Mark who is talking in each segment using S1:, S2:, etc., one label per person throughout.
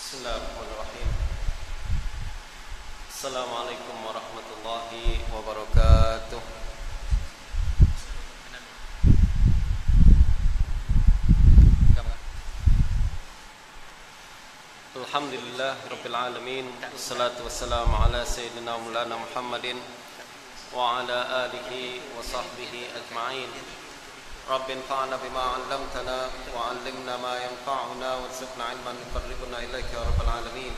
S1: Bismillahirrahmanirrahim. Assalamualaikum warahmatullahi wabarakatuh. Alhamdulillah Rabbil Alamin. Wassalatu wassalamu ala Sayyidina Maulana Muhammadin wa ala alihi wa sahbihi ajma'in. Rabbi anfa'na bima 'allamtana wa 'allimna ma yanfa'una warzuqna 'ilman yuqarribuna ilaika ya rabbal alamin.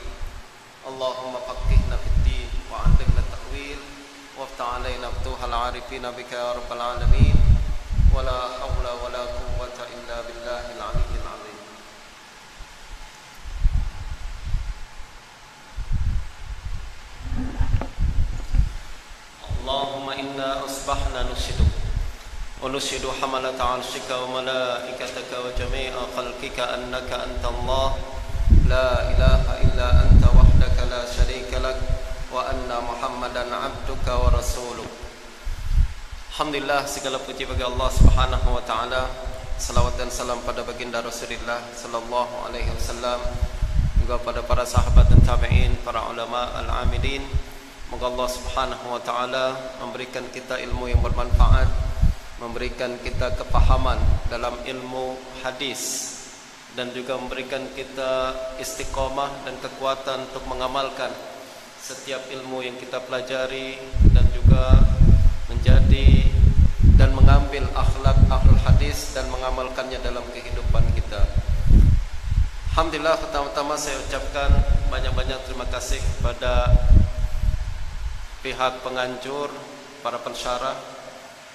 S1: Allahumma faqqihna fid din wa 'allimna at-ta'wil waftah 'alaina futuhal 'arifin bika ya rabbal alamin. Wa la haula wa la quwwata illa billahil 'aliyyil 'azim. Allahumma inna asbahna nushidu ونشهد حملة عرشك وملائكتك وجميع خلقك أنك أنت الله لا إله إلا أنت وحدك لا شريك لك وأن محمدا عبدك ورسولك. Alhamdulillah, segala puji bagi Allah Subhanahu wa taala. Salawat dan salam pada baginda Rasulullah sallallahu alaihi wasallam, juga pada para sahabat dan tabi'in, para ulama al-amilin. Moga Allah Subhanahu wa taala memberikan kita ilmu yang bermanfaat, memberikan kita kepahaman dalam ilmu hadis, dan juga memberikan kita istiqamah dan kekuatan untuk mengamalkan setiap ilmu yang kita pelajari, dan juga menjadi dan mengambil akhlak ahlul hadis dan mengamalkannya dalam kehidupan kita. Alhamdulillah, pertama-tama saya ucapkan banyak-banyak terima kasih kepada pihak penganjur, para pensyarah,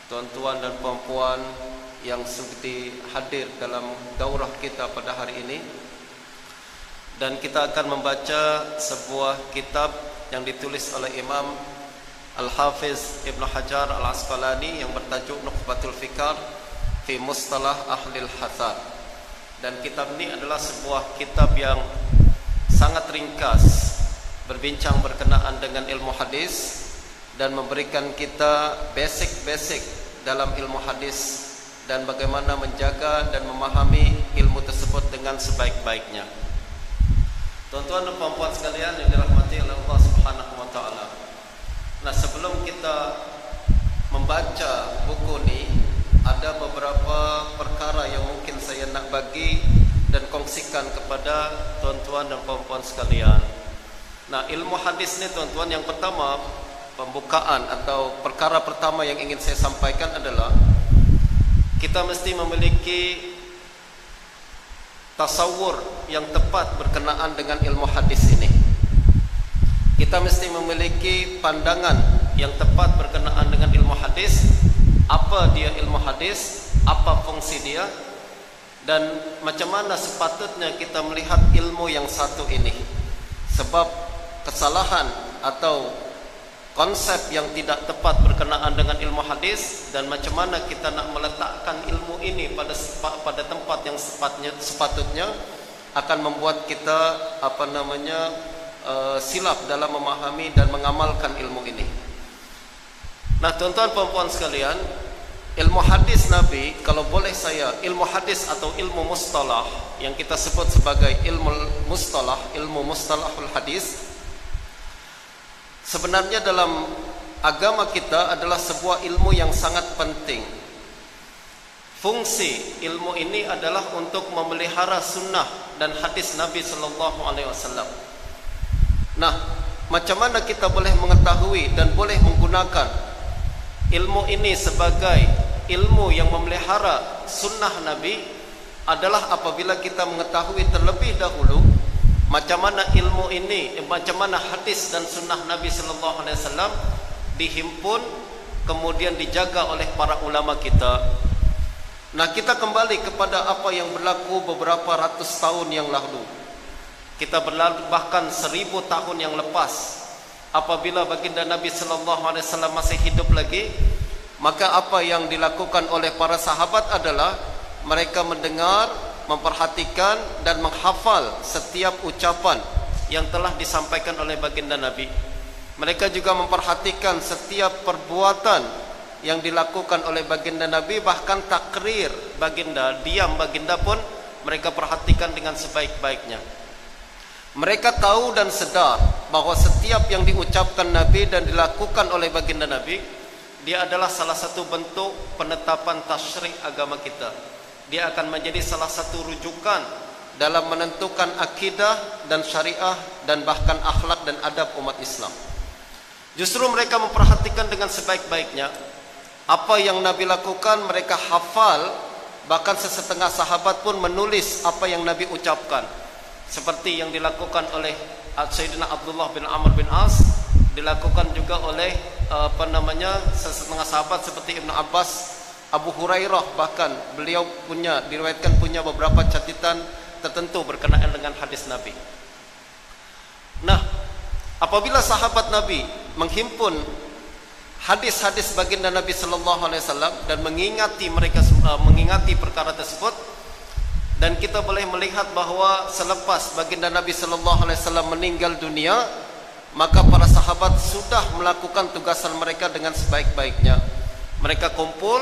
S1: tuan-tuan dan puan-puan yang sudi hadir dalam daurah kita pada hari ini. Dan kita akan membaca sebuah kitab yang ditulis oleh Imam Al-Hafiz Ibn Hajar Al-Asqalani yang bertajuk Nukhbatul Fikar fi Mustalah Ahlil Hathar. Dan kitab ini adalah sebuah kitab yang sangat ringkas, berbincang berkenaan dengan ilmu hadis dan memberikan kita basic dalam ilmu hadis dan bagaimana menjaga dan memahami ilmu tersebut dengan sebaik-baiknya. Tuan-tuan dan puan-puan sekalian yang dirahmati oleh Allah Subhanahu wa taala. Nah, sebelum kita membaca buku ini, ada beberapa perkara yang mungkin saya nak bagi dan kongsikan kepada tuan-tuan dan puan-puan sekalian. Nah, ilmu hadis ni tuan-tuan, yang pertama, pembukaan atau perkara pertama yang ingin saya sampaikan adalah kita mesti memiliki tasawur yang tepat berkenaan dengan ilmu hadis ini. Kita mesti memiliki pandangan yang tepat berkenaan dengan ilmu hadis. Apa dia ilmu hadis, apa fungsi dia, dan macam mana sepatutnya kita melihat ilmu yang satu ini. Sebab kesalahan atau konsep yang tidak tepat berkenaan dengan ilmu hadis, dan macam mana kita nak meletakkan ilmu ini pada tempat yang sepatutnya, akan membuat kita silap dalam memahami dan mengamalkan ilmu ini. Nah, tuan-tuan puan-puan sekalian, ilmu hadis Nabi, kalau boleh saya, ilmu hadis atau ilmu mustalah yang kita sebut sebagai ilmu mustalah, ilmu mustalahul hadis, sebenarnya dalam agama kita adalah sebuah ilmu yang sangat penting. Fungsi ilmu ini adalah untuk memelihara sunnah dan hadis Nabi sallallahu alaihi wasallam. Nah, macam mana kita boleh mengetahui dan boleh menggunakan ilmu ini sebagai ilmu yang memelihara sunnah Nabi adalah apabila kita mengetahui terlebih dahulu macam mana ilmu ini, macam mana hadis dan sunnah Nabi sallallahu alaihi wasallam dihimpun kemudian dijaga oleh para ulama kita. Nah, kita kembali kepada apa yang berlaku beberapa ratus tahun yang lalu. Kita berlalu bahkan 1000 tahun yang lepas. Apabila baginda Nabi sallallahu alaihi wasallam masih hidup lagi, maka apa yang dilakukan oleh para sahabat adalah mereka mendengar, memperhatikan dan menghafal setiap ucapan yang telah disampaikan oleh baginda Nabi. Mereka juga memperhatikan setiap perbuatan yang dilakukan oleh baginda Nabi, bahkan takrir baginda, diam baginda pun mereka perhatikan dengan sebaik-baiknya. Mereka tahu dan sedar bahwa setiap yang diucapkan Nabi dan dilakukan oleh baginda Nabi, dia adalah salah satu bentuk penetapan tasyri' agama kita. Dia akan menjadi salah satu rujukan dalam menentukan akidah dan syariah dan bahkan akhlak dan adab umat Islam. Justru mereka memperhatikan dengan sebaik-baiknya apa yang Nabi lakukan, mereka hafal, bahkan sesetengah sahabat pun menulis apa yang Nabi ucapkan. Seperti yang dilakukan oleh Sayyidina Abdullah bin Amr bin As, dilakukan juga oleh sesetengah sahabat seperti Ibn Abbas, Abu Hurairah, bahkan beliau diriwayatkan punya beberapa catatan tertentu berkenaan dengan hadis Nabi. Nah, apabila sahabat Nabi menghimpun hadis-hadis baginda Nabi sallallahu alaihi wasallam dan mengingati perkara tersebut, dan kita boleh melihat bahwa selepas baginda Nabi sallallahu alaihi wasallam meninggal dunia, maka para sahabat sudah melakukan tugasan mereka dengan sebaik-baiknya. Mereka kumpul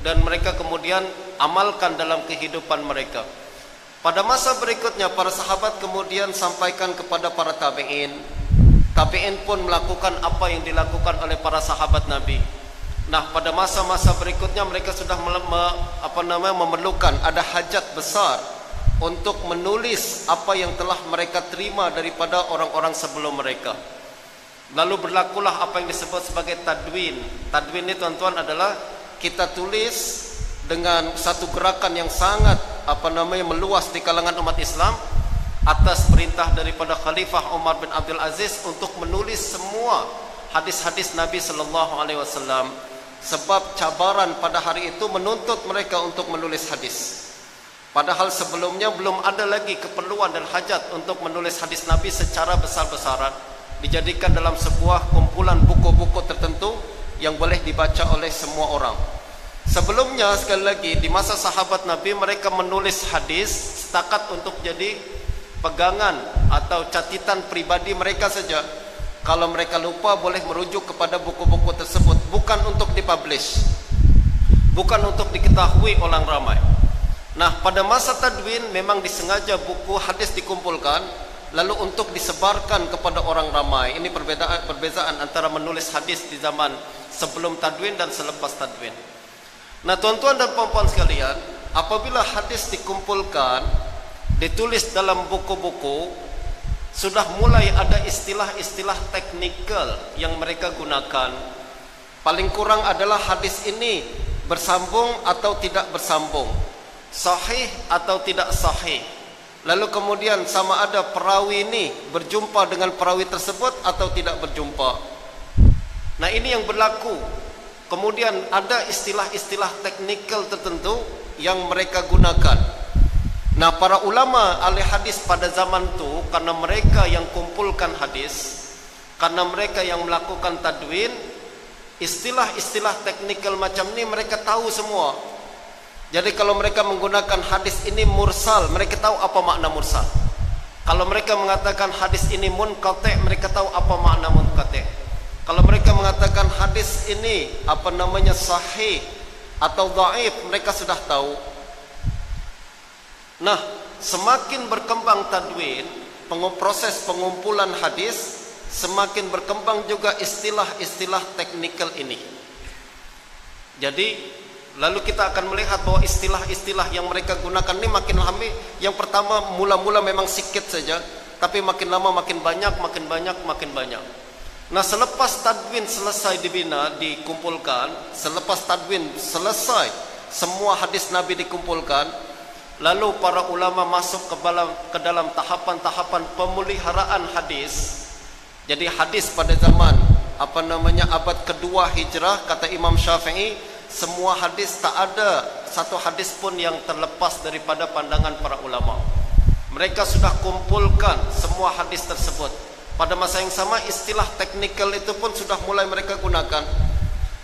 S1: dan mereka kemudian amalkan dalam kehidupan mereka. Pada masa berikutnya para sahabat kemudian sampaikan kepada para tabi'in. Tabi'in pun melakukan apa yang dilakukan oleh para sahabat Nabi. Nah, pada masa-masa berikutnya mereka sudah memerlukan, ada hajat besar untuk menulis apa yang telah mereka terima daripada orang-orang sebelum mereka. Lalu berlakulah apa yang disebut sebagai tadwin. Tadwin ini tuan-tuan adalah kita tulis dengan satu gerakan yang sangat meluas di kalangan umat Islam atas perintah daripada Khalifah Umar bin Abdul Aziz untuk menulis semua hadis-hadis Nabi sallallahu alaihi wasallam. Sebab cabaran pada hari itu menuntut mereka untuk menulis hadis. Padahal sebelumnya belum ada lagi keperluan dan hajat untuk menulis hadis Nabi secara besar-besaran, dijadikan dalam sebuah kumpulan buku-buku tertentu yang boleh dibaca oleh semua orang. Sebelumnya, sekali lagi, di masa sahabat Nabi, mereka menulis hadis setakat untuk jadi pegangan atau catatan pribadi mereka saja. Kalau mereka lupa, boleh merujuk kepada buku-buku tersebut, bukan untuk dipublish, bukan untuk diketahui orang ramai. Nah, pada masa tadwin memang disengaja buku hadis dikumpulkan lalu untuk disebarkan kepada orang ramai. Ini perbezaan antara menulis hadis di zaman sebelum tadwin dan selepas tadwin. Nah, tuan-tuan dan puan-puan sekalian, apabila hadis dikumpulkan, ditulis dalam buku-buku, sudah mulai ada istilah-istilah teknikal yang mereka gunakan. Paling kurang adalah hadis ini bersambung atau tidak bersambung, sahih atau tidak sahih. Lalu kemudian sama ada perawi ini berjumpa dengan perawi tersebut atau tidak berjumpa. Nah, ini yang berlaku. Kemudian ada istilah-istilah teknikal tertentu yang mereka gunakan. Nah, para ulama ahli hadis pada zaman itu, karena mereka yang kumpulkan hadis, karena mereka yang melakukan tadwin, istilah-istilah teknikal macam ini mereka tahu semua. Jadi kalau mereka menggunakan hadis ini mursal, mereka tahu apa makna mursal. Kalau mereka mengatakan hadis ini munqati', mereka tahu apa makna munqati'. Kalau mereka mengatakan hadis ini sahih atau dhaif, mereka sudah tahu. Nah, semakin berkembang tadwin, proses pengumpulan hadis, semakin berkembang juga istilah-istilah teknikal ini. Jadi, lalu kita akan melihat bahwa istilah-istilah yang mereka gunakan ini makin lama. Yang pertama mula-mula memang sikit saja, tapi makin lama makin banyak, makin banyak, makin banyak. Nah, selepas tadwin selesai dibina, dikumpulkan, selepas tadwin selesai, semua hadis Nabi dikumpulkan, lalu para ulama masuk ke dalam tahapan-tahapan pemeliharaan hadis. Jadi hadis pada zaman abad kedua Hijrah, kata Imam Syafi'i, semua hadis, tak ada satu hadis pun yang terlepas daripada pandangan para ulama. Mereka sudah kumpulkan semua hadis tersebut. Pada masa yang sama, istilah teknikal itu pun sudah mulai mereka gunakan.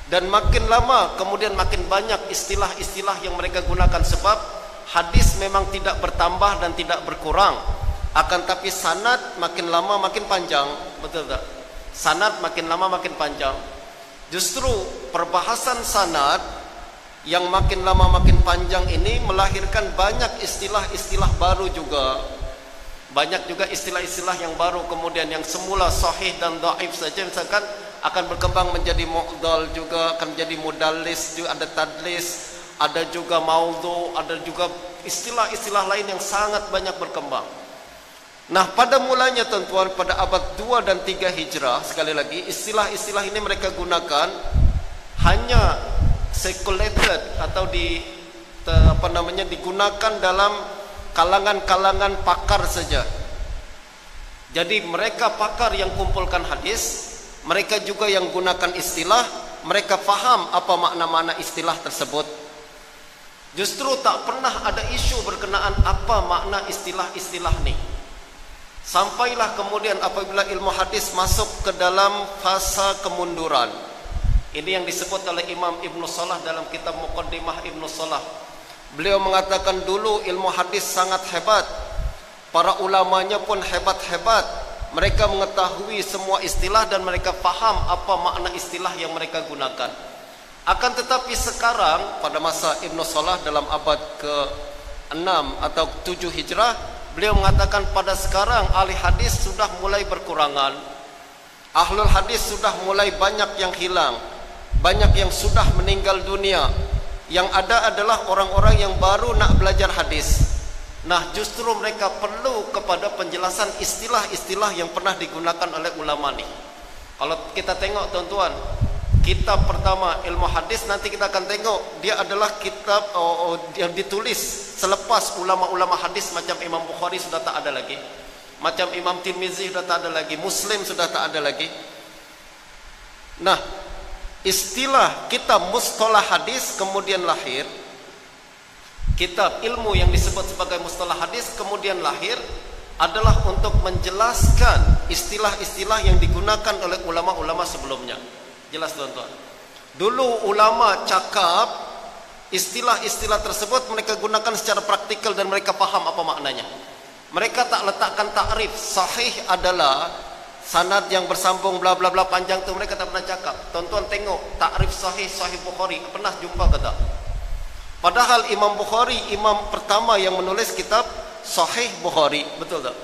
S1: Dan makin lama kemudian makin banyak istilah-istilah yang mereka gunakan, sebab hadis memang tidak bertambah dan tidak berkurang, akan tapi sanad makin lama makin panjang. Betul tak? Sanad makin lama makin panjang. Justru perbahasan sanad yang makin lama makin panjang ini melahirkan banyak istilah-istilah baru juga. Banyak juga istilah-istilah yang baru kemudian yang semula sahih dan dhaif saja misalkan akan berkembang menjadi mu'dal juga, akan menjadi mudallis juga, ada tadlis, ada juga maudhu, ada juga istilah-istilah lain yang sangat banyak berkembang. Nah, pada mulanya tuan-tuan pada abad 2 dan 3 Hijrah, sekali lagi istilah-istilah ini mereka gunakan hanya circulated atau digunakan dalam kalangan-kalangan pakar saja. Jadi mereka pakar yang kumpulkan hadis, mereka juga yang gunakan istilah, mereka faham apa makna-makna istilah tersebut. Justru tak pernah ada isu berkenaan apa makna istilah-istilah ini. Sampailah kemudian apabila ilmu hadis masuk ke dalam fasa kemunduran. Ini yang disebut oleh Imam Ibn Salah dalam kitab Muqaddimah Ibn Salah. Beliau mengatakan dulu ilmu hadis sangat hebat, para ulamanya pun hebat-hebat, mereka mengetahui semua istilah dan mereka faham apa makna istilah yang mereka gunakan. Akan tetapi sekarang pada masa Ibn Salah dalam abad ke-6 atau 7 Hijrah, beliau mengatakan pada sekarang ahli hadis sudah mulai berkurangan, ahlul hadis sudah mulai banyak yang hilang, banyak yang sudah meninggal dunia. Yang ada adalah orang-orang yang baru nak belajar hadis. Nah, justru mereka perlu kepada penjelasan istilah-istilah yang pernah digunakan oleh ulama ni. Kalau kita tengok tuan-tuan, kitab pertama ilmu hadis nanti kita akan tengok dia adalah kitab yang ditulis selepas ulama-ulama hadis macam Imam Bukhari sudah tak ada lagi, macam Imam Tirmizi sudah tak ada lagi, Muslim sudah tak ada lagi. Nah, istilah kitab mustalah hadis kemudian lahir, kitab ilmu yang disebut sebagai mustalah hadis kemudian lahir adalah untuk menjelaskan istilah-istilah yang digunakan oleh ulama-ulama sebelumnya. Jelas tuan-tuan, dulu ulama cakap istilah-istilah tersebut mereka gunakan secara praktikal dan mereka faham apa maknanya. Mereka tak letakkan takrif sahih adalah sanad yang bersambung bla bla bla panjang tu, mereka tak pernah cakap. Tuan-tuan tengok takrif sahih Bukhari, pernah jumpa ke tak? Padahal Imam Bukhari imam pertama yang menulis kitab Sahih Bukhari, betul tak?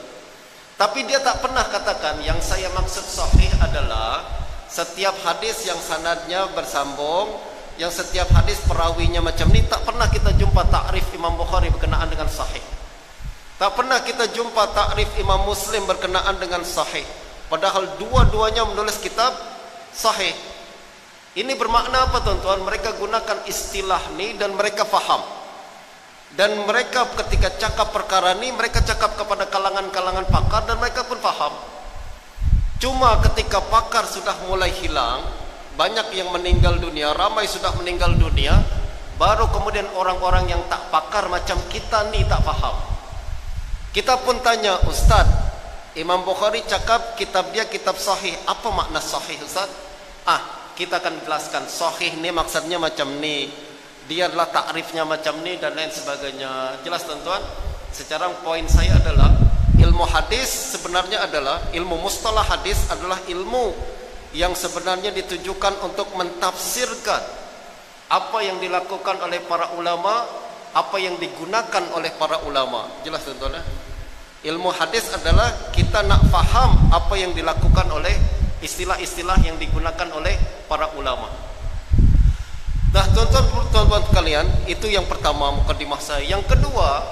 S1: Tapi dia tak pernah katakan yang saya maksud sahih adalah setiap hadis yang sanadnya bersambung, yang setiap hadis perawinya macam ni. Tak pernah kita jumpa takrif Imam Bukhari berkenaan dengan sahih. Tak pernah kita jumpa takrif Imam Muslim berkenaan dengan sahih. Padahal dua-duanya menulis kitab sahih. Ini bermakna apa tuan-tuan? Mereka gunakan istilah ni dan mereka faham. Dan mereka ketika cakap perkara ni, mereka cakap kepada kalangan-kalangan pakar dan mereka pun faham. Cuma ketika pakar sudah mulai hilang, banyak yang meninggal dunia, ramai sudah meninggal dunia, baru kemudian orang-orang yang tak pakar macam kita ni tak faham. Kita pun tanya, Ustaz, Imam Bukhari cakap kitab dia kitab sahih, apa makna sahih Ustaz? Kita akan jelaskan sahih ni maksudnya macam ni, dia adalah takrifnya macam ni dan lain sebagainya. Jelas tuan-tuan? Secara poin saya adalah ilmu hadis sebenarnya adalah ilmu mustalah hadis adalah ilmu yang sebenarnya ditujukan untuk mentafsirkan apa yang dilakukan oleh para ulama, apa yang digunakan oleh para ulama. Jelas tuan-tuan? Ilmu hadis adalah kita nak faham apa yang dilakukan oleh istilah-istilah yang digunakan oleh para ulama. Nah, tuan-tuan sekalian, itu yang pertama mukadimah saya. Yang kedua,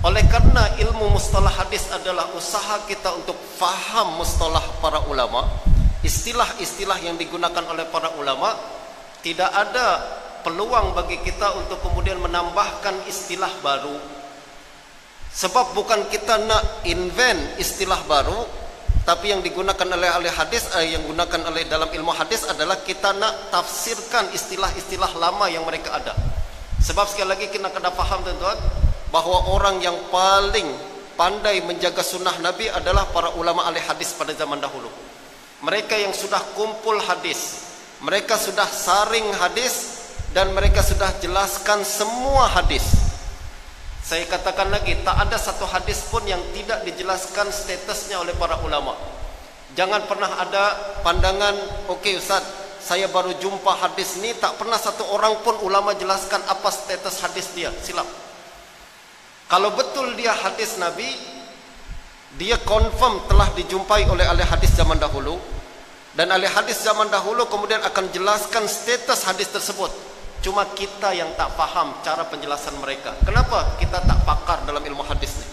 S1: oleh karena ilmu mustalah hadis adalah usaha kita untuk faham mustalah para ulama, istilah-istilah yang digunakan oleh para ulama, tidak ada peluang bagi kita untuk kemudian menambahkan istilah baru. Sebab bukan kita nak invent istilah baru, tapi yang digunakan oleh ahli hadis, yang digunakan oleh dalam ilmu hadis adalah kita nak tafsirkan istilah-istilah lama yang mereka ada. Sebab sekali lagi kita kena faham tuan-tuan, bahawa orang yang paling pandai menjaga sunnah Nabi adalah para ulama ahli hadis pada zaman dahulu. Mereka yang sudah kumpul hadis, mereka sudah saring hadis, dan mereka sudah jelaskan semua hadis. Saya katakan lagi, tak ada satu hadis pun yang tidak dijelaskan statusnya oleh para ulama. Jangan pernah ada pandangan, okey Ustaz, saya baru jumpa hadis ni, tak pernah satu orang pun ulama jelaskan apa status hadis dia. Silap. Kalau betul dia hadis Nabi, dia confirm telah dijumpai oleh ahli hadis zaman dahulu, dan ahli hadis zaman dahulu kemudian akan jelaskan status hadis tersebut. Cuma kita yang tak faham cara penjelasan mereka. Kenapa kita tak pakar dalam ilmu hadis ni?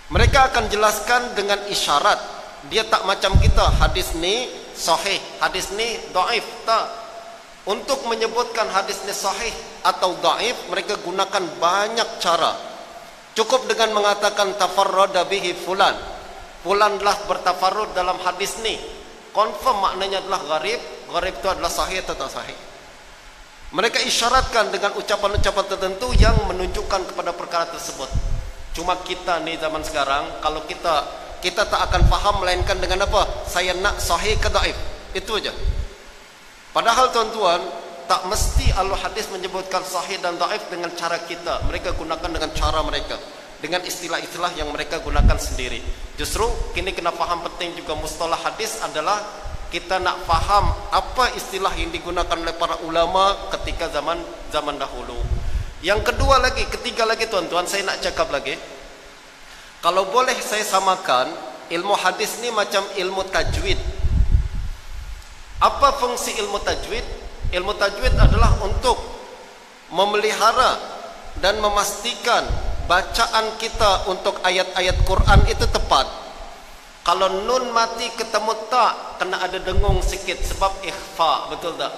S1: Mereka akan jelaskan dengan isyarat. Dia tak macam kita, hadis ni sahih, hadis ni dhaif. Tak. Untuk menyebutkan hadis ni sahih atau dhaif, mereka gunakan banyak cara. Cukup dengan mengatakan tafarrada bihi fulan, fulan telah bertafarrud dalam hadis ni, confirm maknanya adalah gharib. Gharib itu adalah sahih atau tak sahih. Mereka isyaratkan dengan ucapan-ucapan tertentu yang menunjukkan kepada perkara tersebut. Cuma kita ni zaman sekarang, kalau kita tak akan faham melainkan dengan apa? Saya nak sahih ke dhaif. Itu aja. Padahal tuan-tuan, tak mesti ahli hadis menyebutkan sahih dan dhaif dengan cara kita. Mereka gunakan dengan cara mereka, dengan istilah-istilah yang mereka gunakan sendiri. Justru kini kena faham penting juga mustalah hadis adalah kita nak faham apa istilah yang digunakan oleh para ulama ketika zaman dahulu. Yang kedua lagi, ketiga lagi tuan-tuan, saya nak cakap lagi. Kalau boleh saya samakan, ilmu hadis ni macam ilmu tajwid. Apa fungsi ilmu tajwid? Ilmu tajwid adalah untuk memelihara dan memastikan bacaan kita untuk ayat-ayat Quran itu tepat. Kalau nun mati ketemu tak, kena ada dengung sikit sebab ikhfa, betul tak?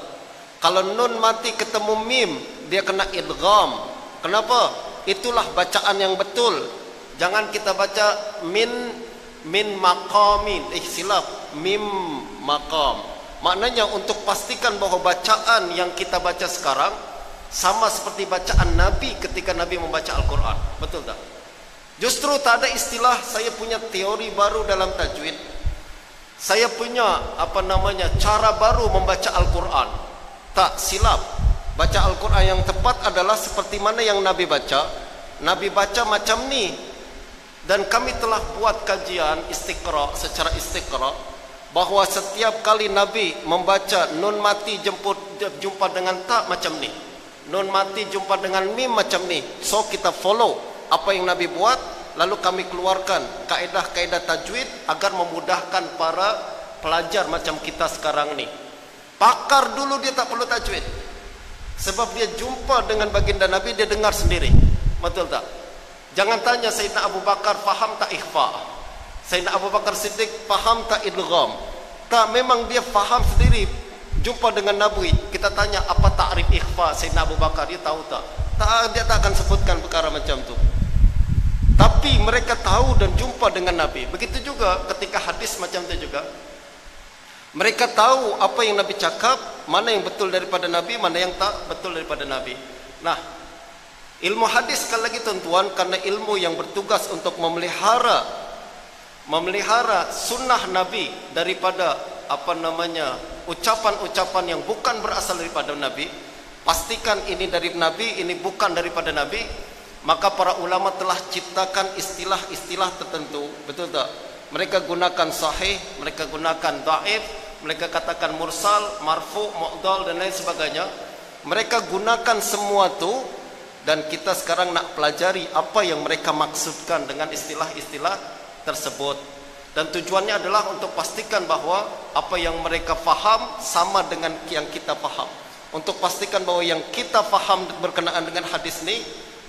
S1: Kalau nun mati ketemu mim, dia kena idgham. Kenapa? Itulah bacaan yang betul. Jangan kita baca min maqamin, silap, mim maqam. Maknanya untuk pastikan bahawa bacaan yang kita baca sekarang sama seperti bacaan Nabi ketika Nabi membaca Al-Quran. Betul tak? Justru tak ada istilah saya punya teori baru dalam tajwid, saya punya cara baru membaca Al-Quran. Tak, silap. Baca Al-Quran yang tepat adalah seperti mana yang Nabi baca. Nabi baca macam ni. Dan kami telah buat kajian istiqra, secara istiqra, bahawa setiap kali Nabi membaca nun mati jumpa dengan tak macam ni, nun mati jumpa dengan mim macam ni. So kita follow apa yang Nabi buat, lalu kami keluarkan kaedah-kaedah tajwid agar memudahkan para pelajar macam kita sekarang ni. Pakar dulu dia tak perlu tajwid, sebab dia jumpa dengan baginda Nabi, dia dengar sendiri. Betul tak? Jangan tanya Sayyidina Abu Bakar faham tak ikhfa, Sayyidina Abu Bakar Siddiq faham tak idgham. Tak, memang dia faham sendiri. Jumpa dengan Nabi, kita tanya apa takrif ikhfa Sayyidina Abu Bakar, dia tahu tak? Tak, dia tak akan sebutkan perkara macam tu. Tapi mereka tahu dan jumpa dengan Nabi. Begitu juga ketika hadis macam tu juga. Mereka tahu apa yang Nabi cakap, mana yang betul daripada Nabi, mana yang tak betul daripada Nabi. Nah, ilmu hadis sekali lagi tuan-tuan, karena ilmu yang bertugas untuk memelihara sunnah Nabi daripada ucapan-ucapan yang bukan berasal daripada Nabi. Pastikan ini dari Nabi, ini bukan daripada Nabi. Maka para ulama telah ciptakan istilah-istilah tertentu. Betul tak? Mereka gunakan sahih, mereka gunakan dhaif, mereka katakan mursal, marfu, mu'dal dan lain sebagainya. Mereka gunakan semua tu, dan kita sekarang nak pelajari apa yang mereka maksudkan dengan istilah-istilah tersebut. Dan tujuannya adalah untuk pastikan bahawa apa yang mereka faham sama dengan yang kita faham. Untuk pastikan bahawa yang kita faham berkenaan dengan hadis ni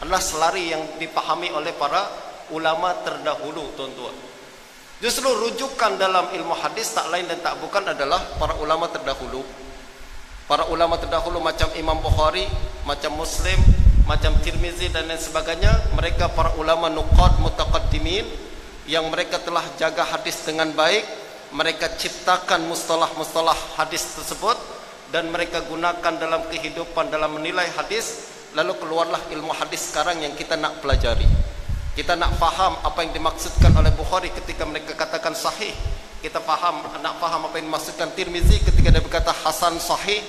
S1: adalah selari yang dipahami oleh para ulama terdahulu, tuan-tuan. Justru rujukan dalam ilmu hadis tak lain dan tak bukan adalah para ulama terdahulu. Para ulama terdahulu macam Imam Bukhari, macam Muslim, macam Tirmizi dan lain sebagainya. Mereka para ulama nuqad mutaqaddimin yang mereka telah jaga hadis dengan baik. Mereka ciptakan mustalah-mustalah hadis tersebut dan mereka gunakan dalam kehidupan, dalam menilai hadis. Lalu keluarlah ilmu hadis sekarang yang kita nak pelajari. Kita nak faham apa yang dimaksudkan oleh Bukhari ketika mereka katakan sahih. Kita nak faham apa yang dimaksudkan Tirmizi ketika dia berkata hasan sahih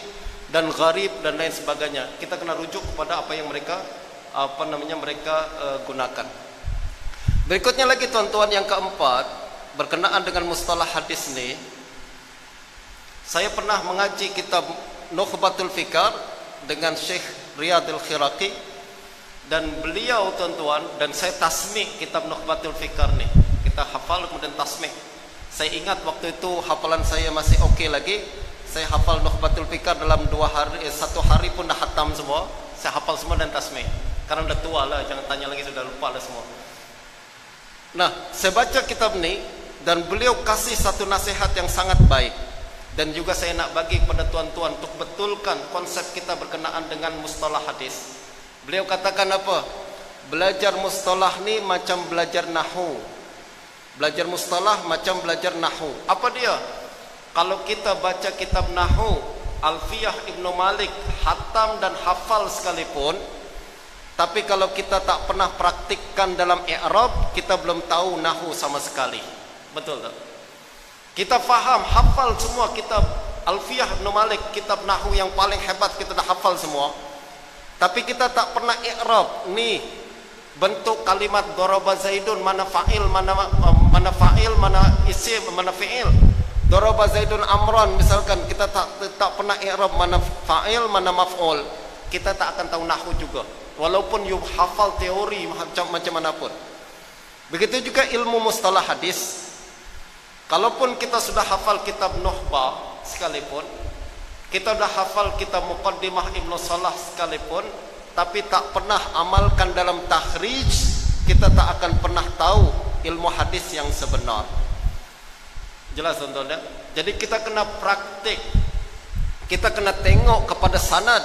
S1: dan gharib dan lain sebagainya. Kita kena rujuk kepada apa yang mereka gunakan. Berikutnya lagi tuan-tuan, yang keempat, berkenaan dengan mustalah hadis ni, saya pernah mengaji kitab Nukhbatul Fikar dengan Syekh Riyadil Khiraqi, dan beliau tuan-tuan, dan saya tasmik kitab Nukhbatul Fikar ni. kita hafal kemudian tasmih. Saya ingat waktu itu hafalan saya masih oke lagi. Saya hafal Nukhbatul Fikar dalam 2 hari, 1 hari pun dah khatam semua. Saya hafal semua dan tasmih. Karena udah tua lah, jangan tanya lagi, sudah lupa lah semua. Nah, saya baca kitab ni dan beliau kasih satu nasihat yang sangat baik. Dan juga saya nak bagi kepada tuan-tuan untuk betulkan konsep kita berkenaan dengan mustalah hadis. Beliau katakan apa? Belajar mustalah ni macam belajar nahu. Belajar mustalah macam belajar nahu. Apa dia? Kalau kita baca kitab nahu, Alfiyah Ibnu Malik, hatam dan hafal sekalipun, tapi kalau kita tak pernah praktikkan dalam i'rab, kita belum tahu nahu sama sekali. Betul tak? Kita faham, hafal semua kitab Alfiyah Ibnu Malik, kitab nahu yang paling hebat, kita dah hafal semua. Tapi kita tak pernah i'rab. Ni bentuk kalimat daraba Zaidun, mana fa'il, mana fa'il, mana isim, mana fi'il. Daraba Zaidun Amran misalkan, kita tak pernah i'rab mana fa'il, mana maf'ul. Kita tak akan tahu nahwu juga. Walaupun you hafal teori macam manapun. Begitu juga ilmu mustalah hadis. Kalaupun kita sudah hafal kitab Nukhbah sekalipun, kita sudah hafal kitab Muqaddimah Ibnu Salah sekalipun, tapi tak pernah amalkan dalam takhrij, kita tak akan pernah tahu ilmu hadis yang sebenar. Jelas tuan-tuan ya? Jadi kita kena praktik. Kita kena tengok kepada sanad.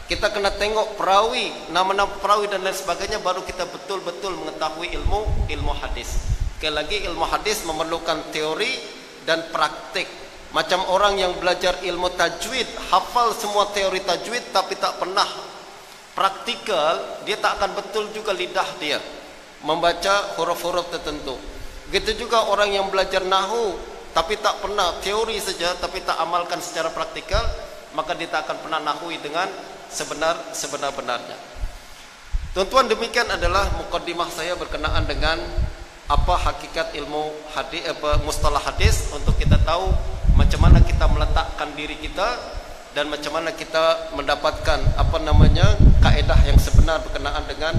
S1: Kita kena tengok perawi, nama-nama perawi dan lain sebagainya, baru kita betul-betul mengetahui ilmu hadis. Sekali lagi, ilmu hadis memerlukan teori dan praktik. Macam orang yang belajar ilmu tajwid, hafal semua teori tajwid tapi tak pernah praktikal, dia tak akan betul juga lidah dia membaca huruf-huruf tertentu. Begitu juga orang yang belajar nahwu tapi tak pernah teori saja tapi tak amalkan secara praktikal, maka dia tak akan pernah nahwi dengan sebenar-benarnya. Tuan-tuan, demikian adalah mukaddimah saya berkenaan dengan apa hakikat ilmu hadis, mustalah hadis, untuk kita tahu macam mana kita meletakkan diri kita dan macam mana kita mendapatkan kaedah yang sebenar berkenaan dengan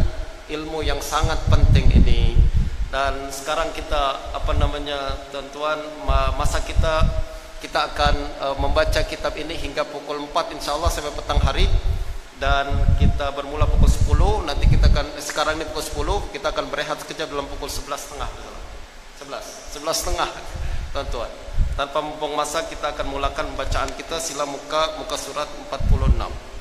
S1: ilmu yang sangat penting ini. Dan sekarang kita tuan-tuan, masa kita akan membaca kitab ini hingga pukul 4 insyaallah sampai petang hari, dan kita bermula pukul 10. Nanti kita akan, sekarang ini pukul 10, kita akan berehat sekejap dalam pukul 11.30. 11.30 tuan-tuan. Tanpa membuang masa, kita akan mulakan bacaan kita. Sila muka surat 46.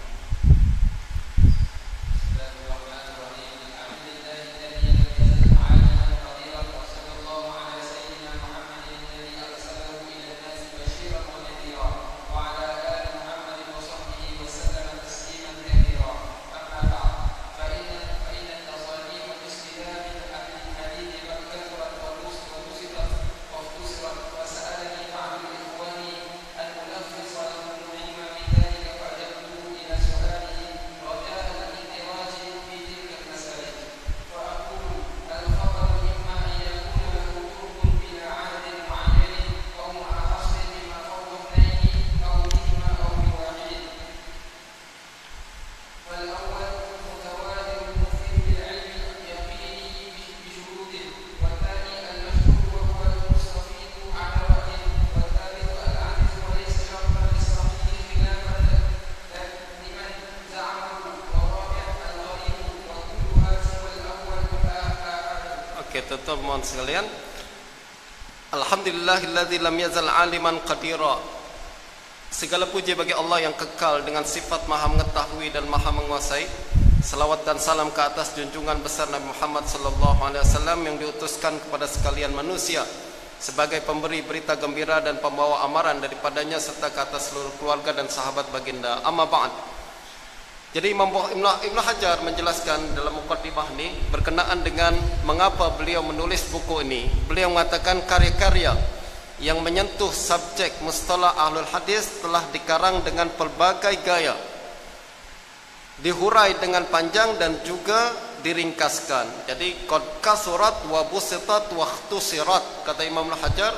S1: Teman-teman sekalian, alhamdulillahilladzi lam yazal aliman qadira. Segala puji bagi Allah yang kekal dengan sifat maha mengetahui dan maha menguasai. Salawat dan salam ke atas junjungan besar Nabi Muhammad sallallahu alaihi wasallam yang diutuskan kepada sekalian manusia sebagai pemberi berita gembira dan pembawa amaran daripadanya, serta ke atas seluruh keluarga dan sahabat baginda. Amma ba'd. Jadi Imam Ibnu Hajar menjelaskan dalam muqaddimah ini berkenaan dengan mengapa beliau menulis buku ini. Beliau mengatakan karya-karya yang menyentuh subjek mustalah ahlul hadis telah dikarang dengan pelbagai gaya, dihurai dengan panjang dan juga diringkaskan. Jadi qad kasurat wa busitat wa ikhtusirat, kata Imam Ibnu Hajar.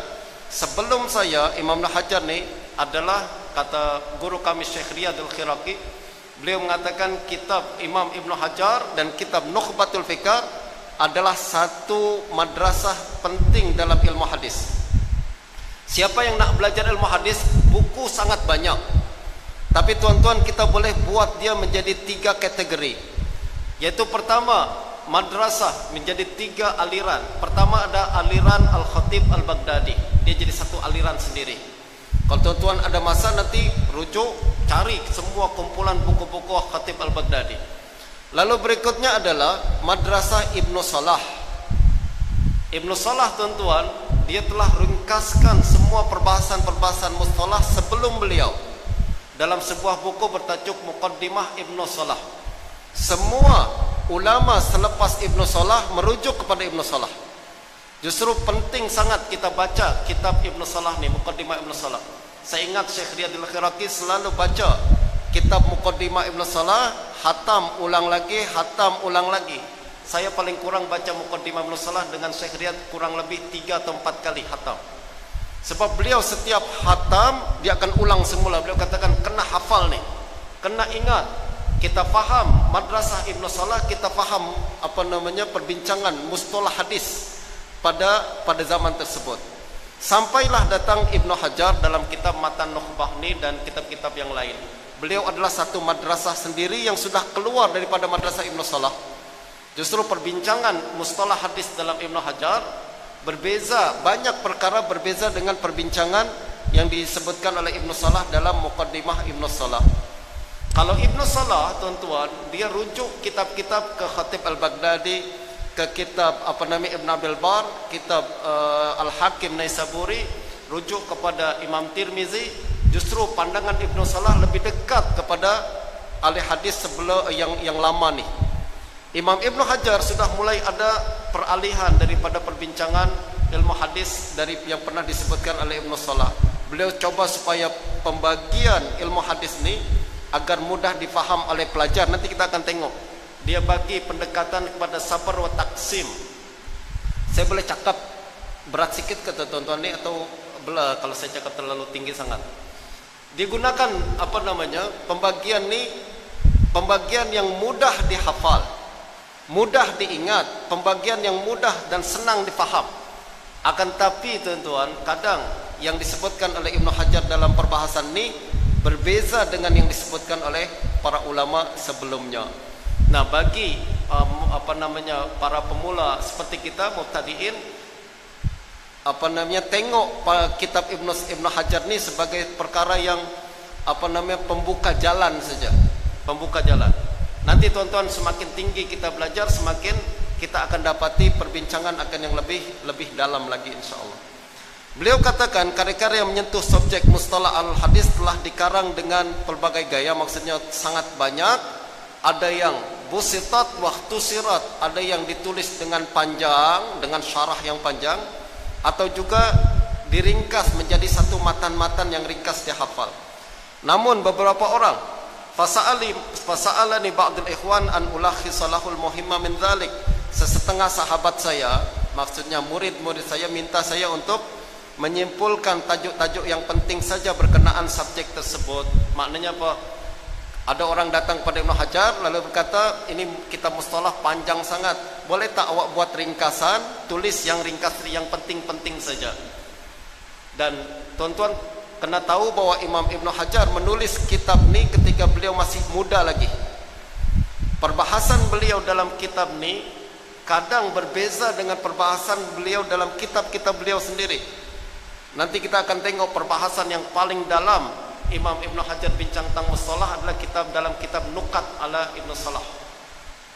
S1: Sebelum saya, Imam Ibnu Hajar ni adalah, kata guru kami Syekh Riyadul Khiraqi, beliau mengatakan kitab Imam Ibnu Hajar dan kitab Nukhbatul Fikar adalah satu madrasah penting dalam ilmu hadis. Siapa yang nak belajar ilmu hadis, buku sangat banyak. Tapi tuan-tuan, kita boleh buat dia menjadi 3 kategori. Yaitu pertama, madrasah menjadi 3 aliran. Pertama ada aliran Al-Khatib Al-Baghdadi. Dia jadi satu aliran sendiri. Kalau tuan-tuan ada masa nanti rujuk, cari semua kumpulan buku-buku Khatib Al-Baghdadi. Lalu berikutnya adalah madrasah Ibnu Salah. Ibnu Salah, tuan-tuan, dia telah ringkaskan semua perbahasan-perbahasan mustalah sebelum beliau dalam sebuah buku bertajuk Muqaddimah Ibnu Salah. Semua ulama selepas Ibnu Salah merujuk kepada Ibnu Salah. Justru penting sangat kita baca kitab Ibnu Salah ni, Muqaddimah Ibnu Salah. Saya ingat Syekh Riyadil Khiraqi selalu baca kitab Muqaddimah Ibnu Salah, hatam ulang lagi, hatam ulang lagi. Saya paling kurang baca Muqaddimah Ibnu Salah dengan Syekh Riyad kurang lebih 3 atau 4 kali hatam. Sebab beliau setiap hatam dia akan ulang semula. Beliau katakan kena hafal nih, kena ingat. Kita faham madrasah Ibnu Salah, kita faham perbincangan mustalah hadis pada zaman tersebut. Sampailah datang Ibnu Hajar dalam kitab Matan Nukhbah ni dan kitab-kitab yang lain. Beliau adalah satu madrasah sendiri yang sudah keluar daripada madrasah Ibnu Salah. Justru perbincangan mustalah hadis dalam Ibnu Hajar berbeza, banyak perkara berbeza dengan perbincangan yang disebutkan oleh Ibnu Salah dalam Muqaddimah Ibnu Salah. Kalau Ibnu Salah, tuan-tuan, dia rujuk kitab-kitab ke Khatib Al-Baghdadi, ke kitab Ibn Abil Bar, kitab Al-Hakim Naisaburi, rujuk kepada Imam Tirmizi. Justru pandangan Ibnu Salah lebih dekat kepada ahli hadis sebelum yang lama nih. Imam Ibnu Hajar sudah mulai ada peralihan daripada perbincangan ilmu hadis dari yang pernah disebutkan oleh Ibnu Salah. Beliau coba supaya pembagian ilmu hadis ni agar mudah difaham oleh pelajar. Nanti kita akan tengok dia bagi pendekatan kepada sabar wa taksim. Saya boleh cakap berat sikit kata tuan-tuan ni atau belah kalau saya cakap terlalu tinggi sangat. Digunakan pembagian ni, pembagian yang mudah dihafal, mudah diingat, pembagian yang mudah dan senang difaham. Akan tapi tuan-tuan, kadang yang disebutkan oleh Ibnu Hajar dalam perbahasan ni berbeza dengan yang disebutkan oleh para ulama sebelumnya. Nah, bagi para pemula seperti kita mubtadiin, tengok kitab Ibnu Hajar ni sebagai perkara yang pembuka jalan saja, pembuka jalan. Nanti tuan-tuan semakin tinggi kita belajar, semakin kita akan dapati perbincangan akan yang lebih dalam lagi insyaallah. Beliau katakan karya-karya yang menyentuh subjek mustalah al-hadis telah dikarang dengan pelbagai gaya, maksudnya sangat banyak. Ada yang busitat wa ikhtusirat, ada yang ditulis dengan panjang, dengan syarah yang panjang, atau juga diringkas menjadi satu matan-matan yang ringkas dihafal. Namun beberapa orang fasa'alani ba'dul ikhwan an ulakhis salahul muhimma min dzalik. Sesetengah sahabat saya, maksudnya murid-murid saya, minta saya untuk menyimpulkan tajuk-tajuk yang penting saja berkenaan subjek tersebut. Maknanya apa? Ada orang datang pada Ibnu Hajar lalu berkata, ini kitab mustalah panjang sangat, boleh tak awak buat ringkasan, tulis yang ringkas, yang penting-penting saja. Dan tuan-tuan kena tahu bahwa Imam Ibnu Hajar menulis kitab ni ketika beliau masih muda lagi. Perbahasan beliau dalam kitab ni kadang berbeza dengan perbahasan beliau dalam kitab-kitab beliau sendiri. Nanti kita akan tengok perbahasan yang paling dalam Imam Ibnu Hajar bincang tentang mustalah adalah dalam kitab Nukat ala Ibnu Salah,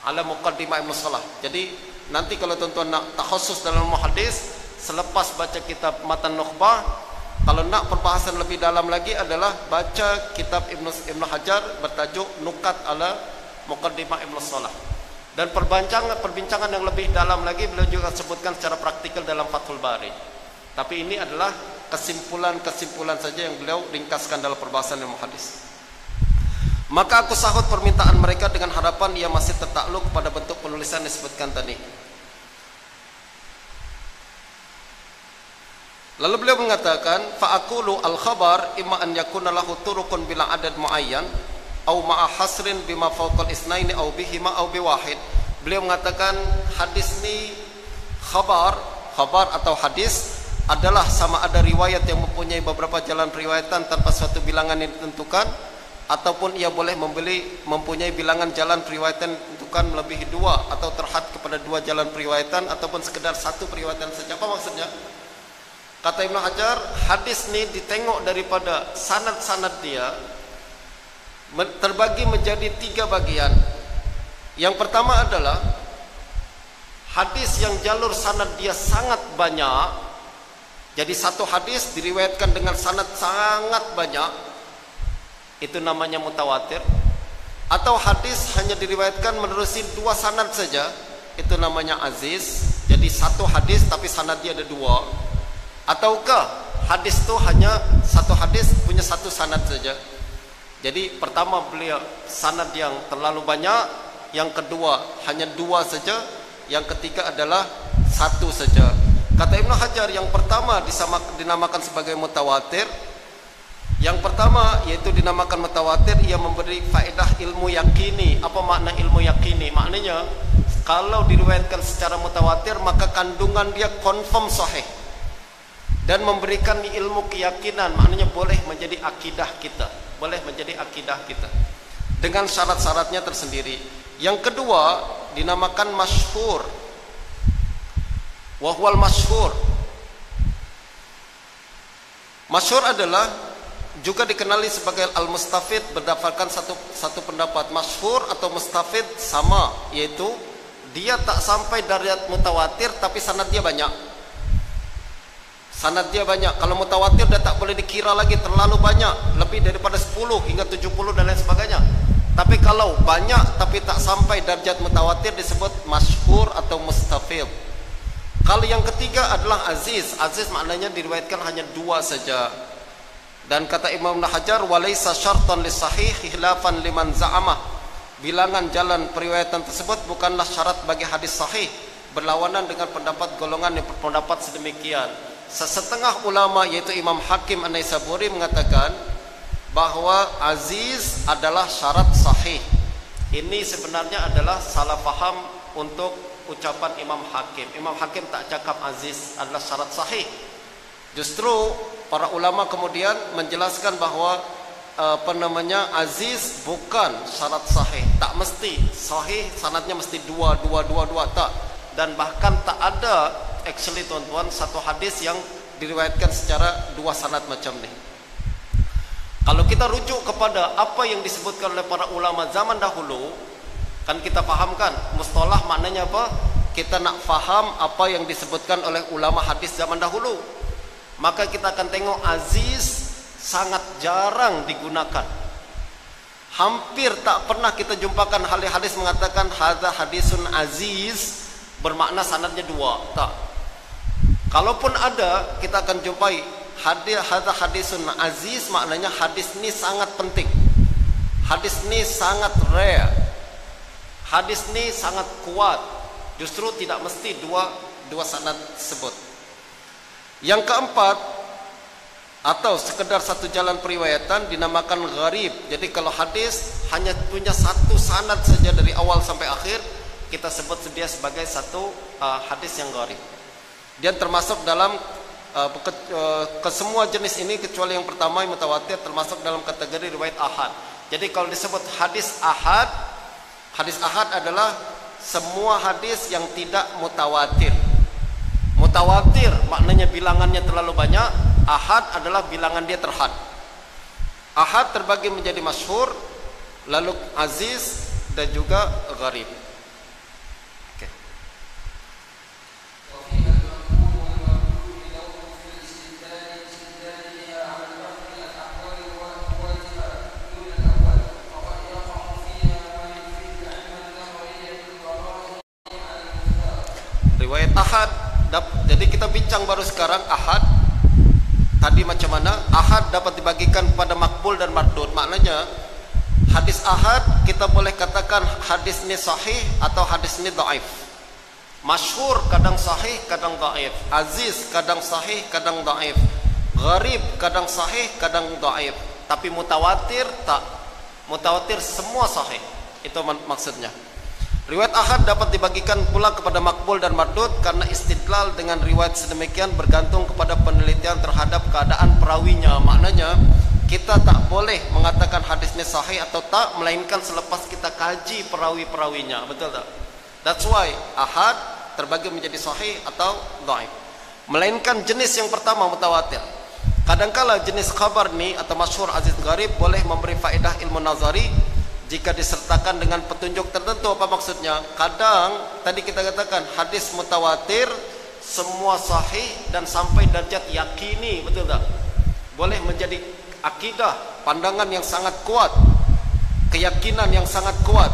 S1: ala Muqaddimah Ibnu Salah. Jadi nanti kalau tuan-tuan nak takhusus dalam hadis, selepas baca kitab Matan Nukhbah, kalau nak perbahasan lebih dalam lagi adalah baca kitab Ibnu Hajar bertajuk Nukat ala Muqaddimah Ibnu Salah. Dan perbincangan yang lebih dalam lagi beliau juga sebutkan secara praktikal dalam Fathul Bari. Tapi ini adalah kesimpulan-kesimpulan saja yang beliau ringkaskan dalam perbahasan ilmu hadis. Maka aku sahut permintaan mereka dengan harapan ia masih tertakluk pada bentuk penulisan yang disebutkan tadi. Lalu beliau mengatakan, fa'aqulu al-khabar imma an yakuna lahu turuqun bila adad muayyan au ma'a hasrin bima fawqal isnaini au bihima au biwahid. beliau mengatakan hadis ini khabar atau hadis adalah sama ada riwayat yang mempunyai beberapa jalan riwayatan tanpa suatu bilangan yang ditentukan, ataupun ia boleh mempunyai bilangan jalan periwayatan tentukan melebihi 2 atau terhad kepada 2 jalan periwayatan, ataupun sekedar 1 periwayatan saja. Apa maksudnya? Kata Ibnu Hajar, hadis ini ditengok daripada sanad-sanad dia terbagi menjadi 3 bagian. Yang pertama adalah hadis yang jalur sanad dia sangat banyak. Jadi satu hadis diriwayatkan dengan sanad sangat banyak, itu namanya mutawatir. Atau hadis hanya diriwayatkan menerusi 2 sanad saja, itu namanya aziz. Jadi satu hadis tapi sanadnya ada 2. Ataukah hadis itu hanya satu hadis punya 1 sanad saja. Jadi pertama beliau sanad yang terlalu banyak, yang kedua hanya 2 saja, yang ketiga adalah 1 saja. Kata Ibnu Hajar, yang pertama dinamakan sebagai mutawatir. Yang pertama yaitu dinamakan mutawatir, ia memberi faedah ilmu yakini. Apa makna ilmu yakini? Maknanya kalau diriwayatkan secara mutawatir maka kandungan dia confirm sahih dan memberikan ilmu keyakinan. Maknanya boleh menjadi akidah kita, dengan syarat-syaratnya tersendiri. Yang kedua dinamakan masyhur. Wahwal masyhur. Masyhur adalah juga dikenali sebagai al-mustafid berdasarkan satu pendapat. Masyhur atau mustafid sama, yaitu dia tak sampai derajat mutawatir tapi sanad dia banyak. Kalau mutawatir dia tak boleh dikira lagi terlalu banyak, lebih daripada 10 hingga 70 dan lain sebagainya. Tapi kalau banyak tapi tak sampai derajat mutawatir disebut masyhur atau mustafid. Kalau yang ketiga adalah aziz. Aziz maknanya diriwayatkan hanya 2 saja. Dan kata Imam Ibnu Hajar, walaysa syartan lisahih khilafan liman za'amah. Bilangan jalan periwayatan tersebut bukanlah syarat bagi hadis sahih, berlawanan dengan pendapat golongan yang berpendapat sedemikian. Sesetengah ulama yaitu Imam Hakim An-Naisaburi mengatakan bahwa aziz adalah syarat sahih. Ini sebenarnya adalah salah faham untuk ucapan Imam Hakim. Imam Hakim tak cakap aziz adalah syarat sahih. Justru para ulama kemudian menjelaskan bahwa aziz bukan syarat sahih. Tak mesti sahih sanadnya mesti 2 tak. Dan bahkan tak ada actually tuan-tuan satu hadis yang diriwayatkan secara 2 sanad macam ni. Kalau kita rujuk kepada apa yang disebutkan oleh para ulama zaman dahulu, kan kita fahamkan mustalah maknanya apa? Kita nak faham apa yang disebutkan oleh ulama hadis zaman dahulu. Maka kita akan tengok aziz sangat jarang digunakan. Hampir tak pernah kita jumpakan hadis mengatakan hadza hadisun aziz bermakna sanadnya 2. Tak. Kalaupun ada, kita akan jumpai hadza hadisun aziz maknanya hadis ini sangat penting. Hadis ini sangat rare. Hadis ini sangat kuat. Justru tidak mesti dua sanad tersebut. Yang keempat, atau sekedar 1 jalan periwayatan dinamakan gharib. Jadi kalau hadis hanya punya 1 sanad saja dari awal sampai akhir, kita sebut dia sebagai satu hadis yang gharib. Dia termasuk dalam ke semua jenis ini kecuali yang pertama yang mutawatir, termasuk dalam kategori riwayat ahad. Jadi kalau disebut hadis ahad adalah semua hadis yang tidak mutawatir. Mutawatir maknanya bilangannya terlalu banyak, ahad adalah bilangan dia terhad. Ahad terbagi menjadi masyhur, lalu aziz dan juga gharib. Okay. Riwayat ahad, jadi kita bincang baru sekarang ahad. Tadi macam mana? Ahad dapat dibagikan pada makbul dan mardud. Maknanya hadis ahad kita boleh katakan hadis ini sahih atau hadis ini dhaif. Masyhur kadang sahih, kadang dhaif. Aziz kadang sahih, kadang dhaif. Gharib kadang sahih, kadang dhaif. Tapi mutawatir tak. Mutawatir semua sahih. Itu maksudnya. Riwayat ahad dapat dibagikan pula kepada makbul dan mardud karena istidlal dengan riwayat sedemikian bergantung kepada penelitian terhadap keadaan perawinya. Maknanya kita tak boleh mengatakan hadis ini sahih atau tak, melainkan selepas kita kaji perawi-perawinya. Betul tak? That's why ahad terbagi menjadi sahih atau dhaif. Melainkan jenis yang pertama mutawatir. Kadangkala jenis khabar ni atau masyhur, aziz, gharib boleh memberi faedah ilmu nazari jika disertakan dengan petunjuk tertentu. Apa maksudnya? Kadang tadi kita katakan hadis mutawatir semua sahih dan sampai derajat yakini, betul tak? Boleh menjadi akidah, pandangan yang sangat kuat, keyakinan yang sangat kuat.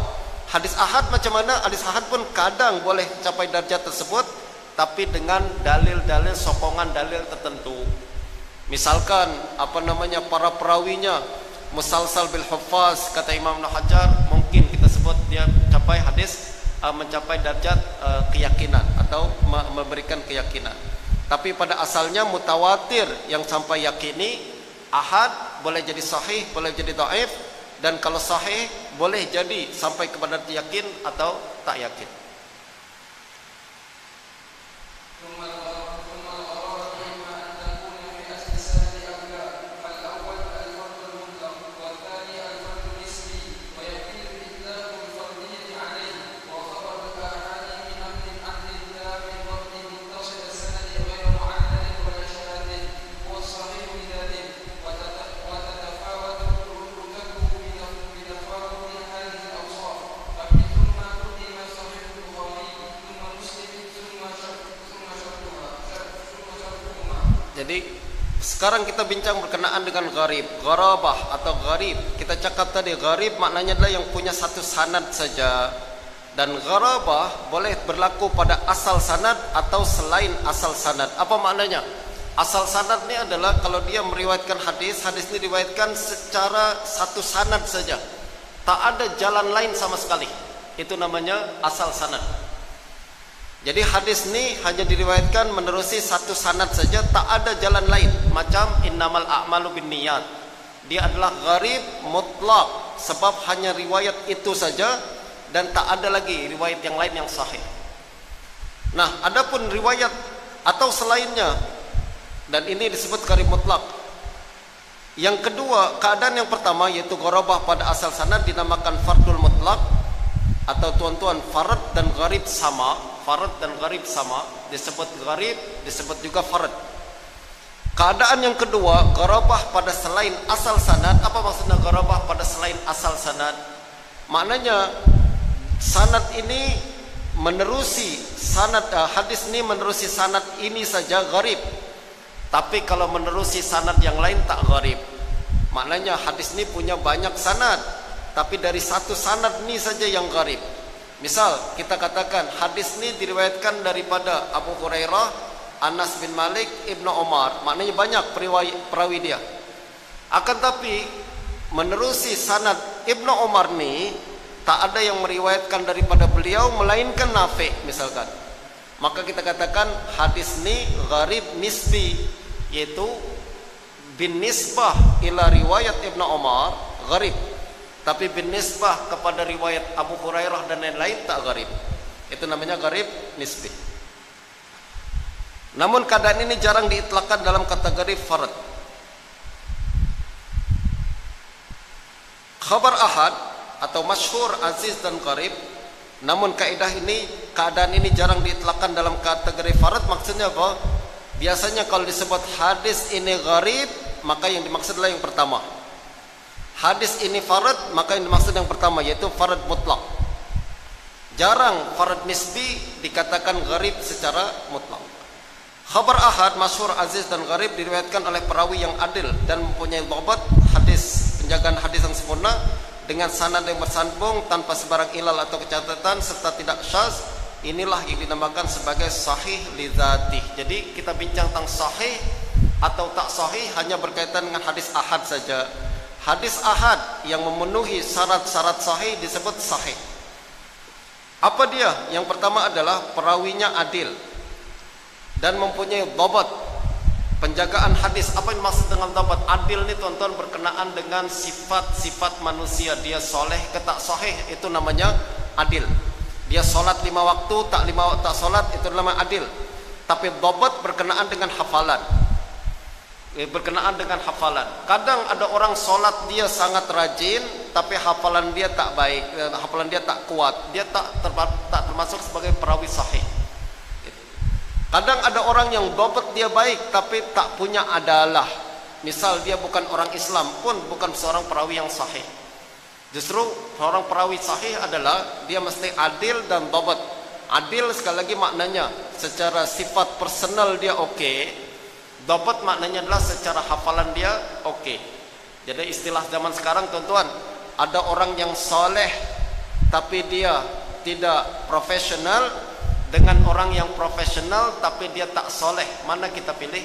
S1: Hadis ahad macam mana? Hadis ahad pun kadang boleh capai derajat tersebut, tapi dengan dalil-dalil, sokongan dalil tertentu. Misalkan para perawinya musalsal bil huffaz, kata Imam Ibnu Hajar, mungkin kita sebut dia capai hadis mencapai derajat keyakinan atau memberikan keyakinan. Tapi pada asalnya mutawatir yang sampai yakini. Ahad boleh jadi sahih, boleh jadi dhaif, dan kalau sahih boleh jadi sampai kepada yakin atau tak yakin. Jadi sekarang kita bincang berkenaan dengan gharib, gharabah atau gharib. Kita cakap tadi gharib maknanya adalah yang punya satu sanad saja. Dan gharabah boleh berlaku pada asal sanad atau selain asal sanad. Apa maknanya? Asal sanad ini adalah kalau dia meriwayatkan hadis, hadis ini diriwayatkan secara satu sanad saja, tak ada jalan lain sama sekali. Itu namanya asal sanad. Jadi hadis ini hanya diriwayatkan menerusi satu sanad saja, tak ada jalan lain. Macam innamal a'malu binniyat. Dia adalah gharib mutlak sebab hanya riwayat itu saja dan tak ada lagi riwayat yang lain yang sahih. Nah, adapun riwayat atau selainnya, dan ini disebut gharib mutlak. Yang kedua, keadaan yang pertama yaitu gharabah pada asal sanad dinamakan fardul mutlak, atau tuan-tuan farad dan gharib sama. Farad dan gharib sama, disebut gharib, disebut juga farad. Keadaan yang kedua, gharabah pada selain asal sanad. Apa maksudnya gharabah pada selain asal sanad? Maknanya sanad ini menerusi sanad, hadis ini menerusi sanad ini saja gharib. Tapi kalau menerusi sanad yang lain tak gharib. Maknanya hadis ini punya banyak sanad, tapi dari satu sanad ini saja yang gharib. Misal kita katakan hadis ini diriwayatkan daripada Abu Hurairah, Anas bin Malik, Ibnu Umar. Maknanya banyak perawi dia. Akan tapi menerusi sanad Ibnu Umar ini tak ada yang meriwayatkan daripada beliau melainkan Nafi misalkan. Maka kita katakan hadis ini gharib nisbi, yaitu bin nisbah ila riwayat Ibnu Umar gharib. Tapi bin nisbah kepada riwayat Abu Hurairah dan lain-lain tak gharib. Itu namanya gharib nisbi. Namun keadaan ini jarang diitlakkan dalam kategori farad. Khabar ahad atau masyhur, aziz dan gharib. Namun keadaan ini jarang diitlakkan dalam kategori farad. Maksudnya apa? Biasanya kalau disebut hadis ini gharib, maka yang dimaksud adalah yang pertama. Hadis ini farad, maka yang dimaksud yang pertama yaitu farad mutlak. Jarang farad nisbi dikatakan gharib secara mutlak. Khabar ahad, masyhur, aziz dan gharib diriwayatkan oleh perawi yang adil dan mempunyai dhabat hadis, penjagaan hadis yang sempurna dengan sanad yang bersambung tanpa sebarang ilal atau kecacatan serta tidak syaz. Inilah yang dinamakan sebagai sahih li dzatih. Jadi kita bincang tentang sahih atau tak sahih hanya berkaitan dengan hadis ahad saja. Hadis ahad yang memenuhi syarat-syarat sahih disebut sahih. Apa dia? Yang pertama adalah perawinya adil dan mempunyai dhabat, penjagaan hadis. Apa yang maksud dengan dhabat? Adil ini tuan-tuan berkenaan dengan sifat-sifat manusia. Dia soleh ke tak sahih, itu namanya adil. Dia solat 5 waktu, tak solat, itu namanya adil. Tapi dhabat berkenaan dengan hafalan. Berkenaan dengan hafalan. Kadang ada orang solat dia sangat rajin, tapi hafalan dia tak baik, hafalan dia tak kuat. Dia tak termasuk sebagai perawi sahih. Kadang ada orang yang dhabat dia baik, tapi tak punya adalah. Misal dia bukan orang Islam pun bukan seorang perawi yang sahih. Justru seorang perawi sahih adalah dia mesti adil dan dhabat. Adil sekali lagi maknanya secara sifat personal dia oke. Dhabat maknanya adalah secara hafalan dia oke. Jadi istilah zaman sekarang tuan-tuan, ada orang yang soleh tapi dia tidak profesional, dengan orang yang profesional tapi dia tak soleh. Mana kita pilih?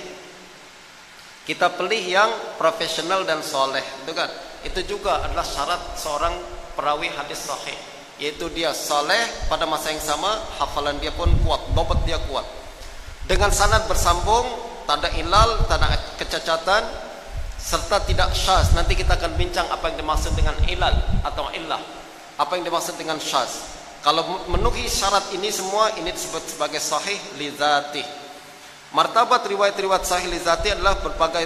S1: Kita pilih yang profesional dan soleh, itu kan? Itu juga adalah syarat seorang perawi hadis sahih, yaitu dia soleh pada masa yang sama, hafalan dia pun kuat, dhabat dia kuat. Dengan sanad bersambung, tak ada ilal, tak ada kecacatan, serta tidak syaz. Nanti kita akan bincang apa yang dimaksud dengan ilal atau illah, apa yang dimaksud dengan syaz. Kalau memenuhi syarat ini semua, ini disebut sebagai sahih li dzatih. Martabat riwayat-riwayat sahih li dzatih adalah berbagai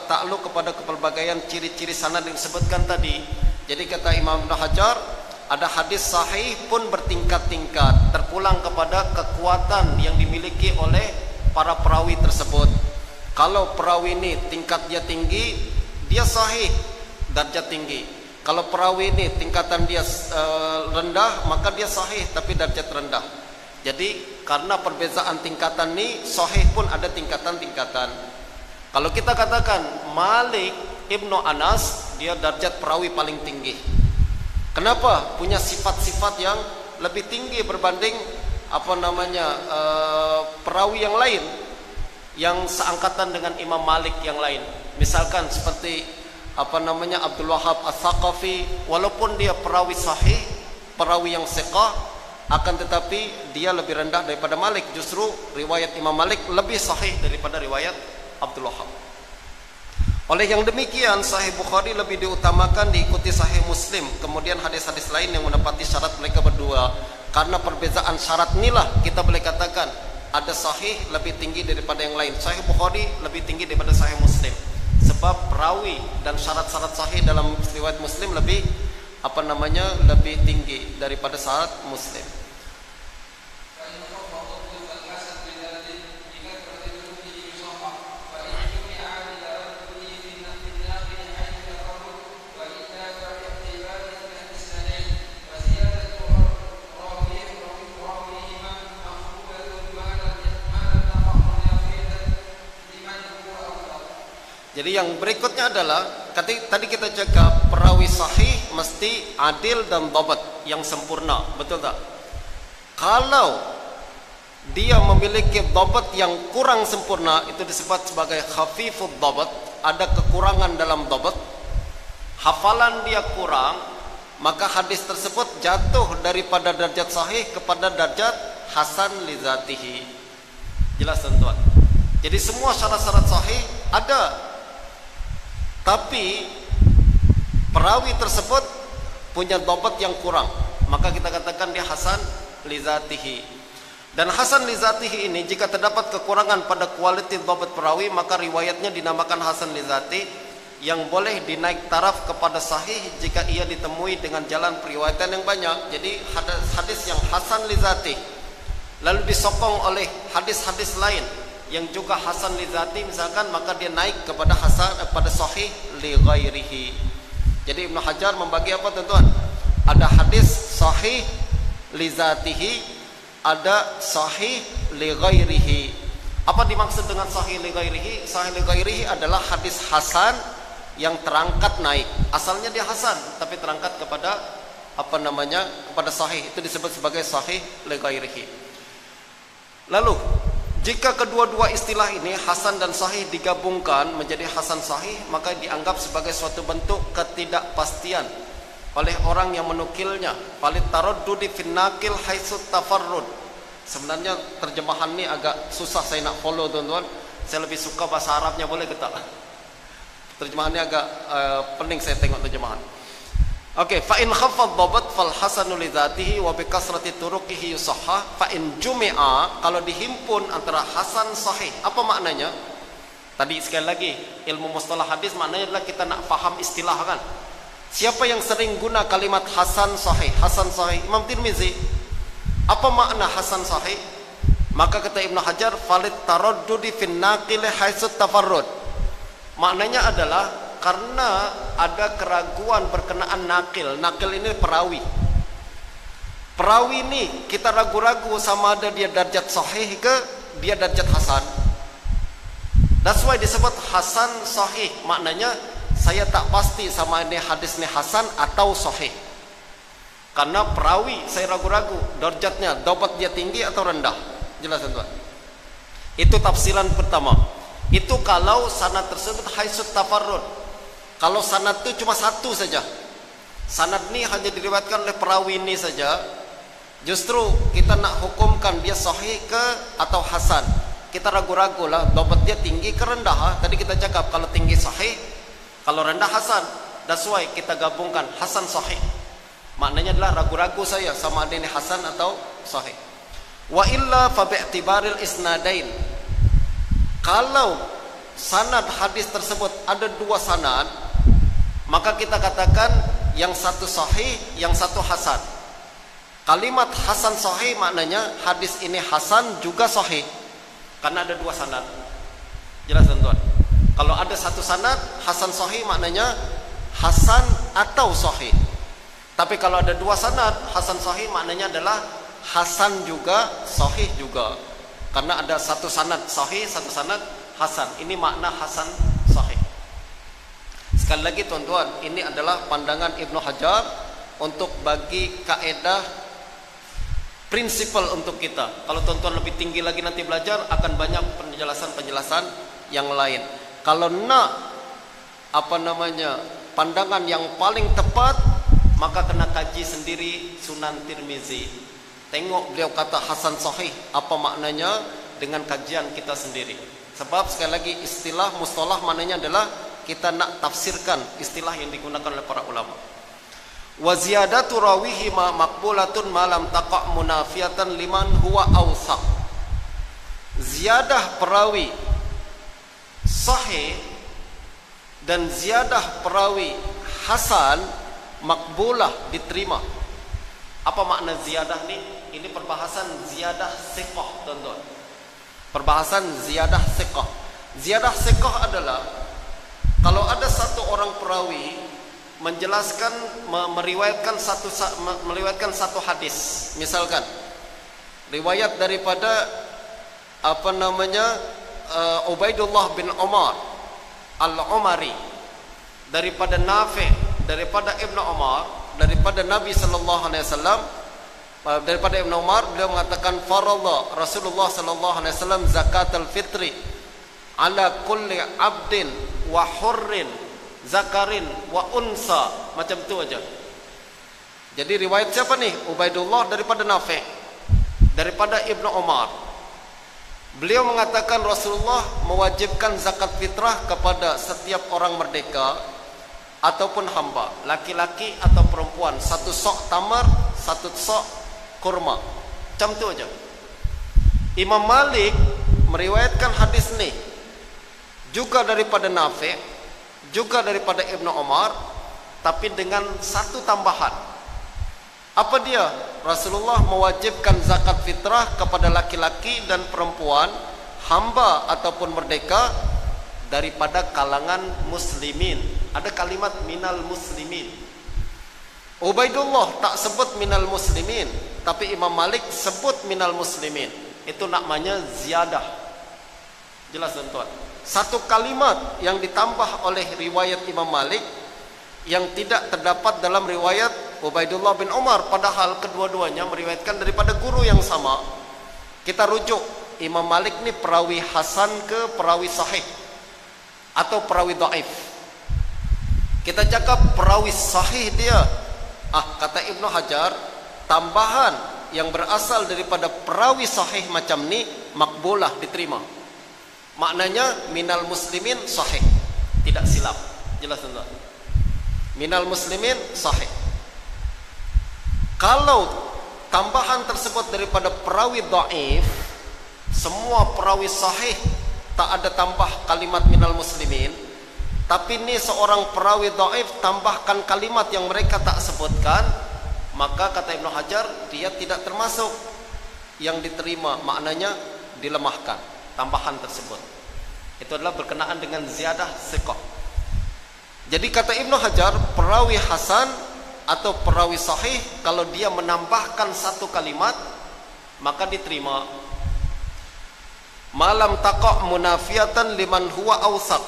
S1: takluk kepada kepelbagaian ciri-ciri sanad yang disebutkan tadi. Jadi kata Imam Ibnu Hajar, ada hadis sahih pun bertingkat-tingkat, terpulang kepada kekuatan yang dimiliki oleh para perawi tersebut. Kalau perawi ini tingkat dia tinggi, dia sahih, darjat tinggi. Kalau perawi ini tingkatan dia rendah, maka dia sahih tapi darjat rendah. Jadi karena perbezaan tingkatan ini, sahih pun ada tingkatan-tingkatan. Kalau kita katakan Malik Ibnu Anas, dia darjat perawi paling tinggi. Kenapa? Punya sifat-sifat yang lebih tinggi berbanding perawi yang lain yang seangkatan dengan Imam Malik yang lain. Misalkan seperti Abdul Wahab Ats-Tsaqafi, walaupun dia perawi sahih, perawi yang thiqah, akan tetapi dia lebih rendah daripada Malik. Justru riwayat Imam Malik lebih sahih daripada riwayat Abdul Wahab. Oleh yang demikian, Sahih Bukhari lebih diutamakan diikuti Sahih Muslim, kemudian hadis-hadis lain yang menepati syarat mereka berdua. Karena perbezaan syarat inilah kita boleh katakan ada sahih lebih tinggi daripada yang lain. Sahih Bukhari lebih tinggi daripada Sahih Muslim, sebab perawi dan syarat-syarat sahih dalam riwayat Muslim lebih lebih tinggi daripada syarat Muslim. Jadi yang berikutnya adalah tadi kita cakap perawi sahih mesti adil dan dhabat yang sempurna, betul tak? Kalau dia memiliki dhabat yang kurang sempurna, itu disebut sebagai khafifud dhabat, ada kekurangan dalam dhabat, hafalan dia kurang, maka hadis tersebut jatuh daripada darjat sahih kepada darjat hasan li dzatihi. Jelas tuan-tuan? Jadi semua syarat-syarat sahih ada, tapi perawi tersebut punya dhabat yang kurang, maka kita katakan dia hasan li dzatihi. Dan hasan li dzatihi ini jika terdapat kekurangan pada kualiti dhabat perawi, maka riwayatnya dinamakan hasan li dzati, yang boleh dinaik taraf kepada sahih jika ia ditemui dengan jalan periwayatan yang banyak. Jadi hadis yang hasan li dzati lalu disokong oleh hadis-hadis lain yang juga hasan li dzati misalkan, maka dia naik kepada pada sahih li ghairihi. Jadi Ibnu Hajar membagi apa tuan-tuan? Ada hadis sahih li dzatihi, ada sahih li ghairihi. Apa dimaksud dengan sahih li ghairihi? Sahih li ghairihi adalah hadis hasan yang terangkat naik. Asalnya dia hasan tapi terangkat kepada kepada sahih. Itu disebut sebagai sahih li ghairihi. Lalu jika kedua-dua istilah ini hasan dan sahih digabungkan menjadi hasan sahih, maka dianggap sebagai suatu bentuk ketidakpastian oleh orang yang menukilnya. Falit taraddudi fin naqil haitsu tafarrud. Sebenarnya terjemahan ini agak susah saya nak follow tuan-tuan. Saya lebih suka bahasa Arabnya, boleh ke tak? Terjemahannya agak pening saya tengok terjemahan. Oke, fa in khaffad dhabat fal hasanu li dzatihi wa bi kasrati turuqihi yusahhah fa in jumi'a, kalau dihimpun antara hasan sahih. Apa maknanya? Tadi sekali lagi, ilmu mustalah hadis maknanya adalah kita nak faham istilah kan. Siapa yang sering guna kalimat hasan sahih? Hasan sahih Imam Tirmizi. Apa makna hasan sahih? Maka kata Ibnu Hajar, falit taraddudi fin naqil haitsu tafarrud. Maknanya adalah karena ada keraguan berkenaan nakil. Nakil ini perawi. Perawi ini kita ragu-ragu sama ada dia darjat sahih ke dia darjat hasan. That's why disebut hasan sahih. Maknanya saya tak pasti sama ini hadis ini hasan atau sahih. Karena perawi saya ragu-ragu darjatnya, dapat dia tinggi atau rendah. Jelas tuan. Itu tafsiran pertama. Itu kalau sanad tersebut haitsut tafarrud. Kalau sanad itu cuma satu saja, sanad ini hanya diriwayatkan oleh perawi ini saja, justru kita nak hukumkan dia sahih ke atau hasan. Kita ragu-ragu lah, dapat dia tinggi ke rendah. Tadi kita cakap kalau tinggi sahih, kalau rendah hasan. That's why kita gabungkan hasan sahih. Maknanya adalah ragu-ragu saya sama ada ini hasan atau sahih. Wa illa fa bi'tibaril isnadain. Kalau sanad hadis tersebut ada dua sanad, maka kita katakan yang satu sahih, yang satu hasan. Kalimat hasan sahih maknanya hadis ini hasan juga sahih, karena ada dua sanad. Jelas tuan? Kalau ada satu sanad hasan sahih maknanya hasan atau sahih. Tapi kalau ada dua sanad hasan sahih maknanya adalah hasan juga sahih juga. Karena ada satu sanad sahih, satu sanad hasan. Ini makna hasan sahih. Sekali lagi tuan-tuan, ini adalah pandangan Ibnu Hajar untuk bagi kaedah prinsipal untuk kita. Kalau tuan-tuan lebih tinggi lagi nanti belajar, akan banyak penjelasan-penjelasan yang lain. Kalau nak pandangan yang paling tepat, maka kena kaji sendiri Sunan Tirmizi. Tengok beliau kata hasan sahih, apa maknanya dengan kajian kita sendiri. Sebab sekali lagi istilah mustalah maknanya adalah kita nak tafsirkan istilah yang digunakan oleh para ulama. Wa ziyadatu rawihi ma maqbulatun ma lam taqa' munafiatan liman huwa awsaq. Ziyadah perawi sahih dan ziyadah perawi hasan makbulah diterima. Apa makna ziyadah ni? Ini perbahasan ziyadah siqah, tuan-tuan. Perbahasan ziyadah siqah. Ziyadah siqah adalah kalau ada satu orang perawi menjelaskan, meriwayatkan satu hadis. Misalkan riwayat daripada Ubaidullah bin Umar Al-Umari, daripada Nafi', daripada Ibnu Umar, daripada Nabi sallallahu alaihi wasallam, daripada Ibnu Umar beliau mengatakan faradha Rasulullah sallallahu alaihi wasallam zakatul fitri ala kulli abdin wa hurrin zakarin wa unsa, macam tu aja. Jadi riwayat siapa nih? Ubaidullah daripada Nafi', daripada Ibnu Umar. Beliau mengatakan Rasulullah mewajibkan zakat fitrah kepada setiap orang merdeka ataupun hamba, laki-laki atau perempuan, satu sok tamar, satu sok kurma. Macam tu aja. Imam Malik meriwayatkan hadis ni juga daripada Nafi', juga daripada Ibnu Umar, tapi dengan satu tambahan. Apa dia? Rasulullah mewajibkan zakat fitrah kepada laki-laki dan perempuan, hamba ataupun merdeka, daripada kalangan muslimin. Ada kalimat minal muslimin. Ubaidullah tak sebut minal muslimin, tapi Imam Malik sebut minal muslimin. Itu namanya ziyadah. Jelas tuan-tuan? Satu kalimat yang ditambah oleh riwayat Imam Malik yang tidak terdapat dalam riwayat Ubaidullah bin Umar, padahal kedua-duanya meriwayatkan daripada guru yang sama. Kita rujuk, Imam Malik ni perawi hasan ke perawi sahih atau perawi dhaif? Kita cakap perawi sahih dia. Kata Ibnu Hajar, tambahan yang berasal daripada perawi sahih macam ni makbulah, diterima. Maknanya minal muslimin sahih, tidak silap. Jelas tuan-tuan? Minal muslimin sahih. Kalau tambahan tersebut daripada perawi dhaif, semua perawi sahih tak ada tambah kalimat minal muslimin, tapi ini seorang perawi dhaif tambahkan kalimat yang mereka tak sebutkan, maka kata Ibnu Hajar dia tidak termasuk yang diterima, maknanya dilemahkan tambahan tersebut. Itu adalah berkenaan dengan ziyadah thiqah. Jadi kata Ibnu Hajar, perawi hasan atau perawi sahih kalau dia menambahkan satu kalimat maka diterima. Malam taqa' munafiatan liman huwa awsaq,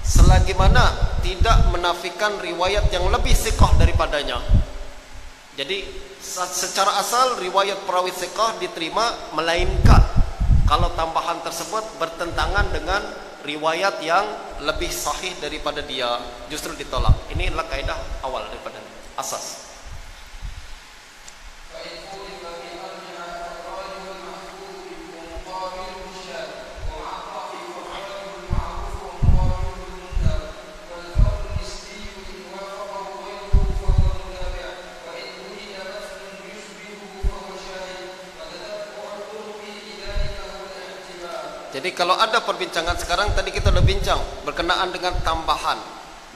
S1: selagi mana tidak menafikan riwayat yang lebih thiqah daripadanya. Jadi secara asal riwayat perawi thiqah diterima, melainkan kalau tambahan tersebut bertentangan dengan riwayat yang lebih sahih daripada dia, justru ditolak. Ini adalah kaidah awal daripada asas. Jadi kalau ada perbincangan sekarang, tadi kita sudah bincang berkenaan dengan tambahan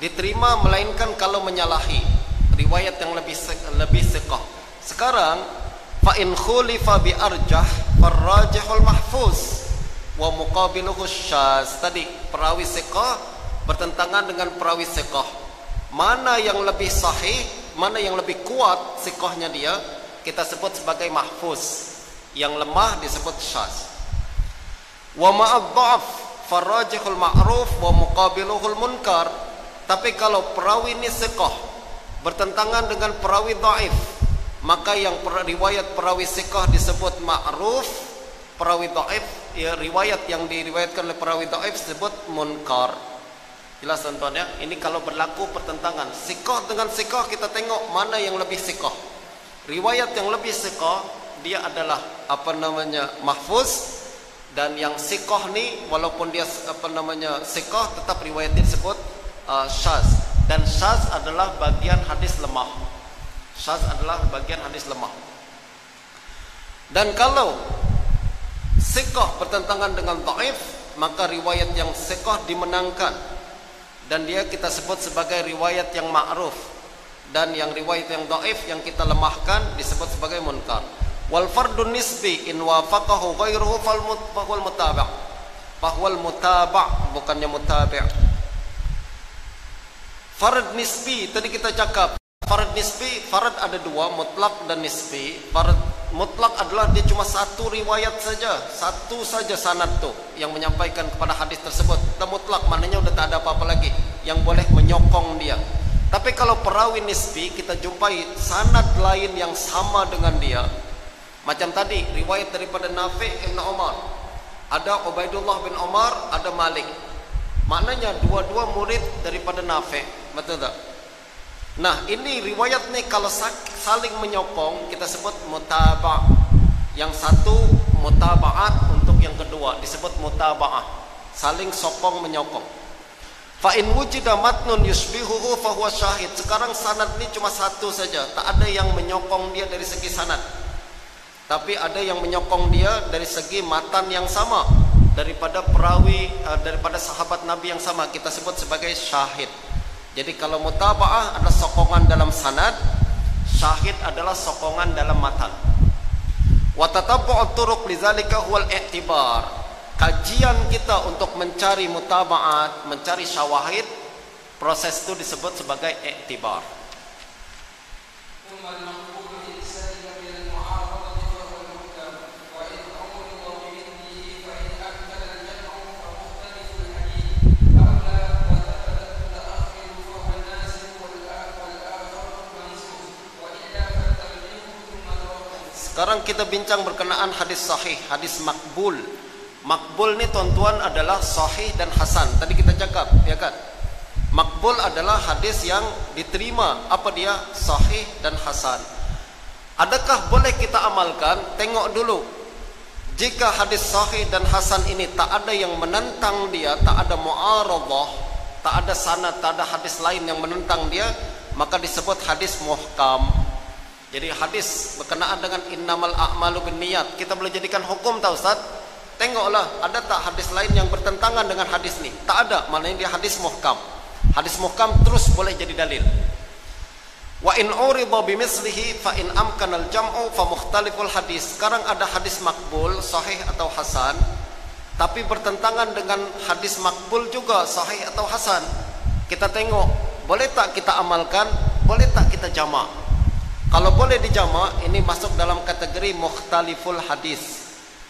S1: diterima melainkan kalau menyalahi riwayat yang lebih thiqah. Sekarang fa in khulifa bi arjah farrajihul mahfuz wa muqabiluhu syaz. Tadi perawi thiqah bertentangan dengan perawi thiqah. Mana yang lebih sahih, mana yang lebih kuat thiqahnya dia, kita sebut sebagai mahfuz. Yang lemah disebut syaz. Wa ma'ad dha'af farrajihul ma'ruf wa muqabiluhul munkar. Tapi kalau perawi ini thiqah bertentangan dengan perawi dhaif, maka yang riwayat perawi thiqah disebut ma'ruf, perawi dhaif ya, riwayat yang diriwayatkan oleh perawi dhaif disebut munkar. Jelas tuan-tuan ya? Ini kalau berlaku pertentangan thiqah dengan thiqah, kita tengok mana yang lebih thiqah. Riwayat yang lebih thiqah dia adalah mahfuz. Dan yang thiqah ni walaupun dia thiqah, tetap riwayat dia disebut syaz. Dan syaz adalah bagian hadis lemah. Syaz adalah bagian hadis lemah. Dan kalau thiqah bertentangan dengan dhaif, maka riwayat yang thiqah dimenangkan dan dia kita sebut sebagai riwayat yang ma'ruf. Dan yang riwayat yang dhaif yang kita lemahkan disebut sebagai munkar. Wal fardun nisbi in wafaqahu ghairuhu fal mutaba'. Fahwal mutaba' bukannya mutabi'. Fard nisbi tadi kita cakap. Fard nisbi, fard ada dua, mutlak dan nisbi. Fard mutlak adalah dia cuma satu riwayat saja, satu saja sanad tu yang menyampaikan kepada hadis tersebut. Dan mutlak maknanya udah tak ada apa-apa lagi yang boleh menyokong dia. Tapi kalau perawi nisbi, kita jumpai sanad lain yang sama dengan dia. Macam tadi riwayat daripada Nafi' Ibn Umar, ada Ubaidullah bin Umar, ada Malik. Maknanya dua-dua murid daripada Nafi', betul tak? Nah, ini riwayat ni kalau saling menyokong kita sebut mutaba'. Yang satu mutaba'at, untuk yang kedua disebut mutaba'ah, saling sokong menyokong. Fa in wujida matnun yusbihuhu fa huwa syahid. Sekarang sanad ni cuma satu saja, tak ada yang menyokong dia dari segi sanad. Tapi ada yang menyokong dia dari segi matan yang sama daripada perawi, daripada sahabat Nabi yang sama, kita sebut sebagai syahid. Jadi kalau mutaba'ah adalah sokongan dalam sanad, syahid adalah sokongan dalam matan. Wa tatabbu'ut turuq lidzalika huwal i'tibar. Kajian kita untuk mencari mutaba'at, mencari syawahid, proses itu disebut sebagai i'tibar. Sekarang kita bincang berkenaan hadis sahih, hadis makbul. Makbul ni tuan-tuan adalah sahih dan hasan. Tadi kita cakap, ya kan? Makbul adalah hadis yang diterima. Apa dia? Sahih dan hasan. Adakah boleh kita amalkan? Tengok dulu. Jika hadis sahih dan hasan ini tak ada yang menentang dia, tak ada mu'aradhah, tak ada sanad, tak ada hadis lain yang menentang dia, maka disebut hadis muhkam. Jadi hadis berkenaan dengan innamal a'malu binniyat, kita boleh jadikan hukum tak Ustaz? Tengoklah, ada tak hadis lain yang bertentangan dengan hadis ni? Tak ada, maknanya dia hadis muhkam. Hadis muhkam terus boleh jadi dalil. Wa in urida bimislihi fa in amkanal jam'u fa mukhtaliful hadis. Sekarang ada hadis makbul, sahih atau hasan, tapi bertentangan dengan hadis makbul juga, sahih atau hasan. Kita tengok, boleh tak kita amalkan, boleh tak kita jamak? Kalau boleh dijamak, ini masuk dalam kategori mukhtaliful hadis.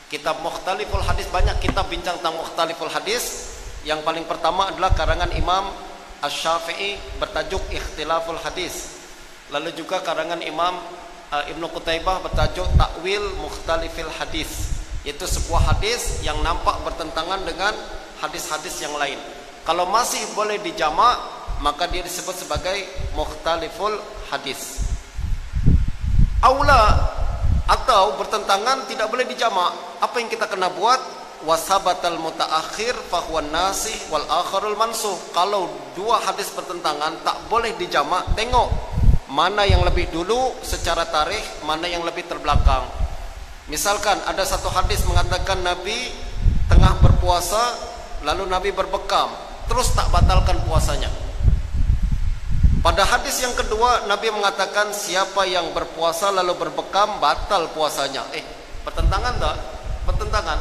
S1: Kitab mukhtaliful hadis, banyak kitab bincang tentang mukhtaliful hadis. Yang paling pertama adalah karangan Imam Asy-Syafi'i bertajuk Ikhtilaful Hadis. Lalu juga karangan Imam Ibnu Qutaibah bertajuk Ta'wil Mukhtalifil Hadis, yaitu sebuah hadis yang nampak bertentangan dengan hadis-hadis yang lain. Kalau masih boleh dijamak, maka dia disebut sebagai mukhtaliful hadis. Aula atau bertentangan tidak boleh dijamak. Apa yang kita kena buat? Wasabatal mutaakhir fahuwan nasih wal akharul mansuh. Kalau dua hadis bertentangan tak boleh dijamak, tengok mana yang lebih dulu secara tarikh, mana yang lebih terbelakang. Misalkan ada satu hadis mengatakan Nabi tengah berpuasa, lalu Nabi berbekam, terus tak batalkan puasanya. Pada hadis yang kedua Nabi mengatakan siapa yang berpuasa lalu berbekam batal puasanya. Bertentangan tak? Bertentangan.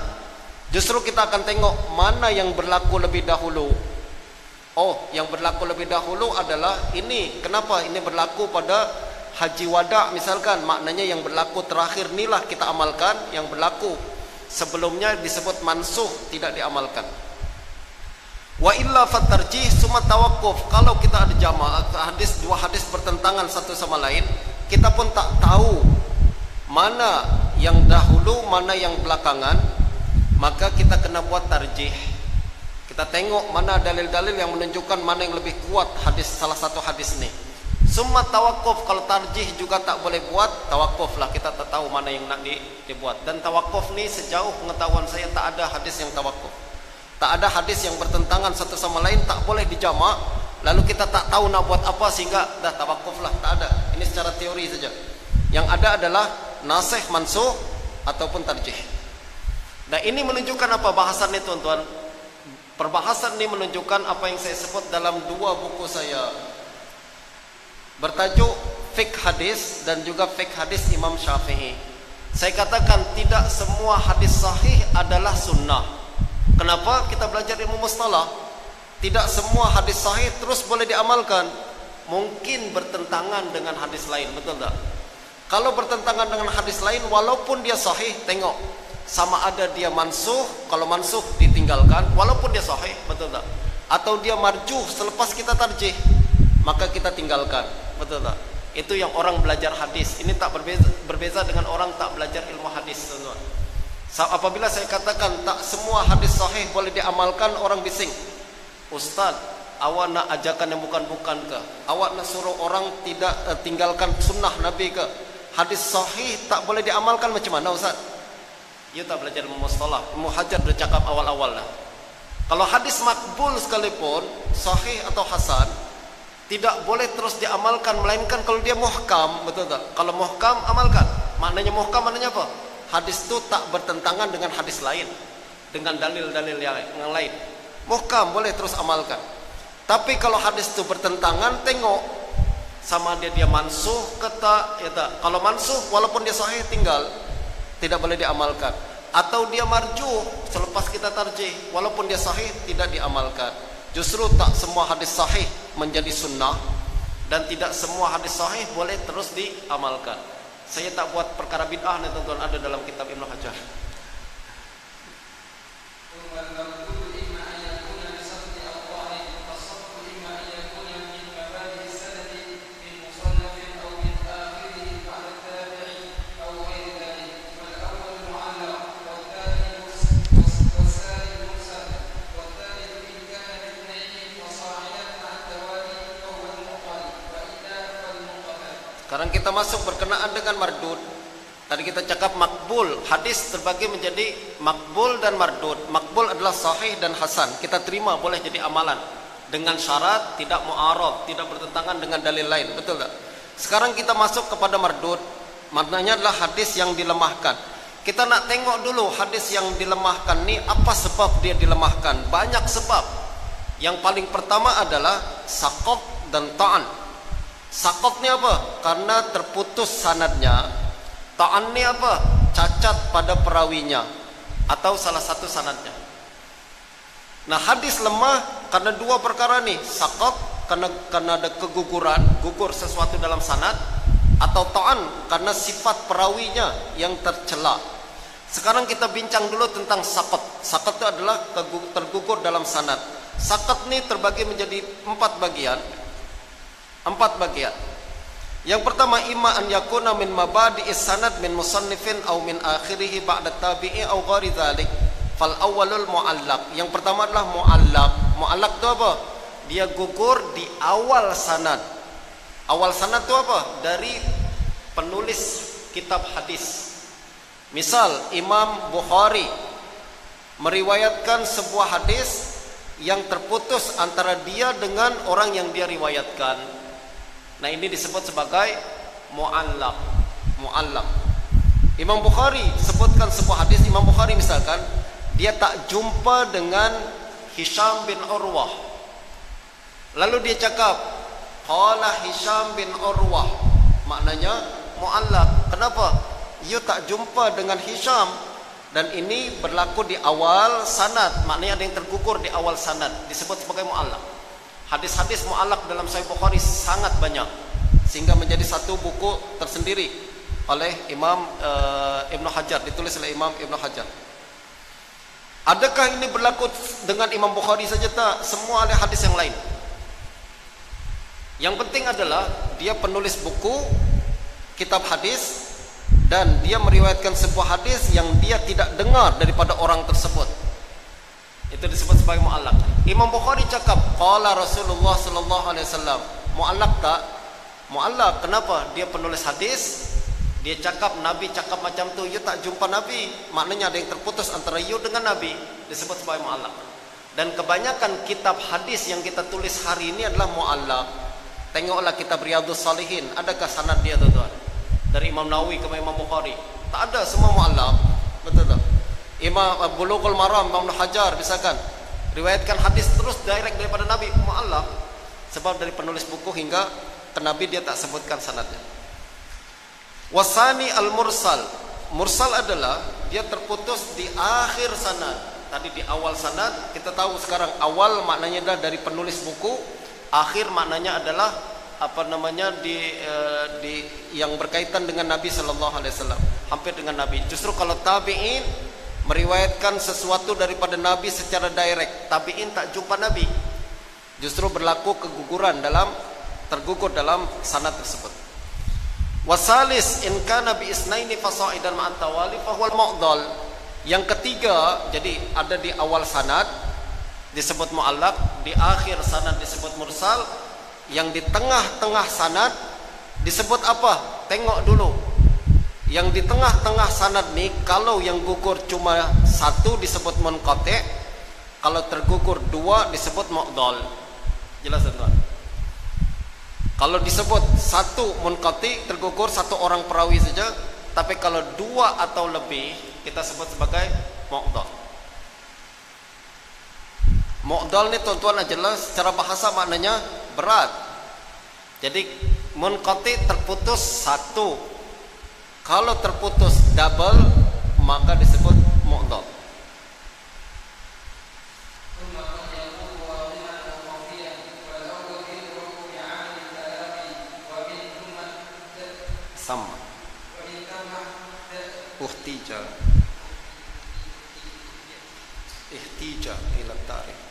S1: Justru kita akan tengok mana yang berlaku lebih dahulu. Oh, yang berlaku lebih dahulu adalah ini. Kenapa ini berlaku pada haji wada misalkan? Maknanya yang berlaku terakhir inilah kita amalkan, yang berlaku sebelumnya disebut mansuh, tidak diamalkan. Wa illa fatarjih summa tawakkuf. Kalau kita ada jamaah hadis, dua hadis bertentangan satu sama lain, kita pun tak tahu mana yang dahulu, mana yang belakangan, maka kita kena buat tarjih. Kita tengok mana dalil-dalil yang menunjukkan mana yang lebih kuat hadis, salah satu hadis ni. Summa tawakkuf. Kalau tarjih juga tak boleh buat, tawakuf lah, kita tak tahu mana yang nak dibuat. Dan tawakuf ni sejauh pengetahuan saya tak ada hadis yang tawakuf. Tak ada hadis yang bertentangan satu sama lain, tak boleh dijamak. Lalu kita tak tahu nak buat apa sehingga dah tawakuf lah, tak ada. Ini secara teori saja. Yang ada adalah nasih, mansuh ataupun tarjih. Dan ini menunjukkan apa bahasan ini tuan-tuan? Perbahasan ini menunjukkan apa yang saya sebut dalam dua buku saya, bertajuk Fiqh Hadis dan juga Fiqh Hadis Imam Syafi'i. Saya katakan tidak semua hadis sahih adalah sunnah. Kenapa? Kita belajar ilmu mustalah. Tidak semua hadis sahih terus boleh diamalkan. Mungkin bertentangan dengan hadis lain, betul tak? Kalau bertentangan dengan hadis lain, walaupun dia sahih, tengok sama ada dia mansuh. Kalau mansuh ditinggalkan, walaupun dia sahih, betul tak? Atau dia marjuh selepas kita tarjih, maka kita tinggalkan, betul tak? Itu yang orang belajar hadis. Ini tak berbeza dengan orang tak belajar ilmu hadis, teman-teman. Apabila saya katakan tak semua hadis sahih boleh diamalkan, orang bising. Ustaz, awak nak ajarkan yang bukan-bukan ke? Awak nak suruh orang tidak tinggalkan sunnah Nabi ke? Hadis sahih tak boleh diamalkan macam mana Ustaz? You tak belajar ilmu mustalah. Ilmu Hajar bercakap awal-awal lah. Kalau hadis makbul sekalipun, sahih atau hasan, tidak boleh terus diamalkan, melainkan kalau dia muhkam, betul tak? Kalau muhkam, amalkan. Maknanya muhkam maknanya apa? Hadis itu tak bertentangan dengan hadis lain, dengan dalil-dalil yang lain. Muhkam boleh terus amalkan. Tapi kalau hadis itu bertentangan, tengok sama dia mansuh ke tak, ya tak. Kalau mansuh walaupun dia sahih tinggal, tidak boleh diamalkan. Atau dia marjuh selepas kita tarjih, walaupun dia sahih tidak diamalkan. Justru tak semua hadis sahih menjadi sunnah, dan tidak semua hadis sahih boleh terus diamalkan. Saya tak buat perkara bid'ah ni tuan-tuan, ada dalam kitab Ibnu Hajar. Sekarang kita masuk berkenaan dengan mardud. Tadi kita cakap makbul, hadis terbagi menjadi makbul dan mardud. Makbul adalah sahih dan hasan, kita terima, boleh jadi amalan dengan syarat tidak mu'arad, tidak bertentangan dengan dalil lain, betul tak? Sekarang kita masuk kepada mardud. Maknanya adalah hadis yang dilemahkan. Kita nak tengok dulu hadis yang dilemahkan ni, apa sebab dia dilemahkan? Banyak sebab. Yang paling pertama adalah saqat dan ta'an. Saqat ni apa? Karena terputus sanadnya. Ta'an ni apa? Cacat pada perawinya atau salah satu sanadnya. Nah, hadis lemah karena dua perkara nih. Saqat karena ada keguguran, gugur sesuatu dalam sanad, atau ta'an karena sifat perawinya yang tercela. Sekarang kita bincang dulu tentang saqat. Saqat itu adalah tergugur dalam sanad. Saqat ini terbagi menjadi 4 bagian. 4 bagian. Yang pertama, imma an yakuna min mabadi'is sanad min musannifin aw min akhirih ba'da tabi'i aw ghairi dzalik. Fal awwalul mu'allaq. Yang pertama adalah mu'allaq. Mu'allaq itu apa? Dia gugur di awal sanad. Awal sanad itu apa? Dari penulis kitab hadis. Misal Imam Bukhari meriwayatkan sebuah hadis yang terputus antara dia dengan orang yang dia riwayatkan. Nah, ini disebut sebagai mu'allaq. Mu'allaq. Imam Bukhari sebutkan sebuah hadis. Imam Bukhari misalkan dia tak jumpa dengan Hisham bin Urwah. Lalu dia cakap, qala Hisham bin Urwah. Maknanya mu'allaq. Kenapa? You tak jumpa dengan Hisham. Dan ini berlaku di awal sanad. Maknanya ada yang tergugur di awal sanad, disebut sebagai mu'allaq. Hadis-hadis mu'allaq dalam Sahih Bukhari sangat banyak, sehingga menjadi satu buku tersendiri oleh Imam Ibn Hajar, ditulis oleh Imam Ibn Hajar. Adakah ini berlaku dengan Imam Bukhari saja? Tak, semua ada hadis yang lain. Yang penting adalah dia penulis buku kitab hadis dan dia meriwayatkan sebuah hadis yang dia tidak dengar daripada orang tersebut. Itu disebut sebagai mu'allaq. Imam Bukhari cakap qala Rasulullah sallallahu alaihi wasallam. Mu'allaq tak? Mu'allaq. Kenapa? Dia penulis hadis, dia cakap Nabi cakap macam tu, you tak jumpa Nabi. Maknanya ada yang terputus antara you dengan Nabi, disebut sebagai mu'allaq. Dan kebanyakan kitab hadis yang kita tulis hari ini adalah mu'allaq. Tengoklah kitab Riyadhus Shalihin, adakah sanad dia tuan-tuan? Dari Imam Nawawi ke Imam Bukhari? Tak ada, semua mu'allaq. Betul tak? Imam Bulughul Maram, Imam Hajar misalkan riwayatkan hadis terus direct daripada Nabi, mu'allaq. Sebab dari penulis buku hingga ke Nabi dia tak sebutkan sanadnya. Wasani al-mursal. Mursal adalah dia terputus di akhir sanad. Tadi di awal sanad, kita tahu sekarang awal maknanya adalah dari penulis buku, akhir maknanya adalah apa namanya di yang berkaitan dengan Nabi sallallahu alaihi wasallam, hampir dengan Nabi. Justru kalau tabi'in meriwayatkan sesuatu daripada Nabi secara direct, tabi'in tak jumpa Nabi, justru berlaku keguguran tergugur dalam sanad tersebut. Wasalis in kana bi isnaini fasaidan ma'at tawali fa huwal mu'dhal. Yang ketiga, jadi ada di awal sanad disebut mu'allaq, di akhir sanad disebut mursal, yang di tengah-tengah sanad disebut apa? Tengok dulu. Yang di tengah-tengah sanad nih, kalau yang gugur cuma satu disebut munqati', kalau tergugur dua disebut mu'dhal. Jelas tuan? Kalau disebut satu munqati', tergugur satu orang perawi saja, tapi kalau dua atau lebih kita sebut sebagai mu'dhal. Mu'dhal ni tuan-tuan jelas secara bahasa maknanya berat. Jadi munqati' terputus satu. Kalau terputus double maka disebut mu'dhal. Sama. Ihtija ila tarikh.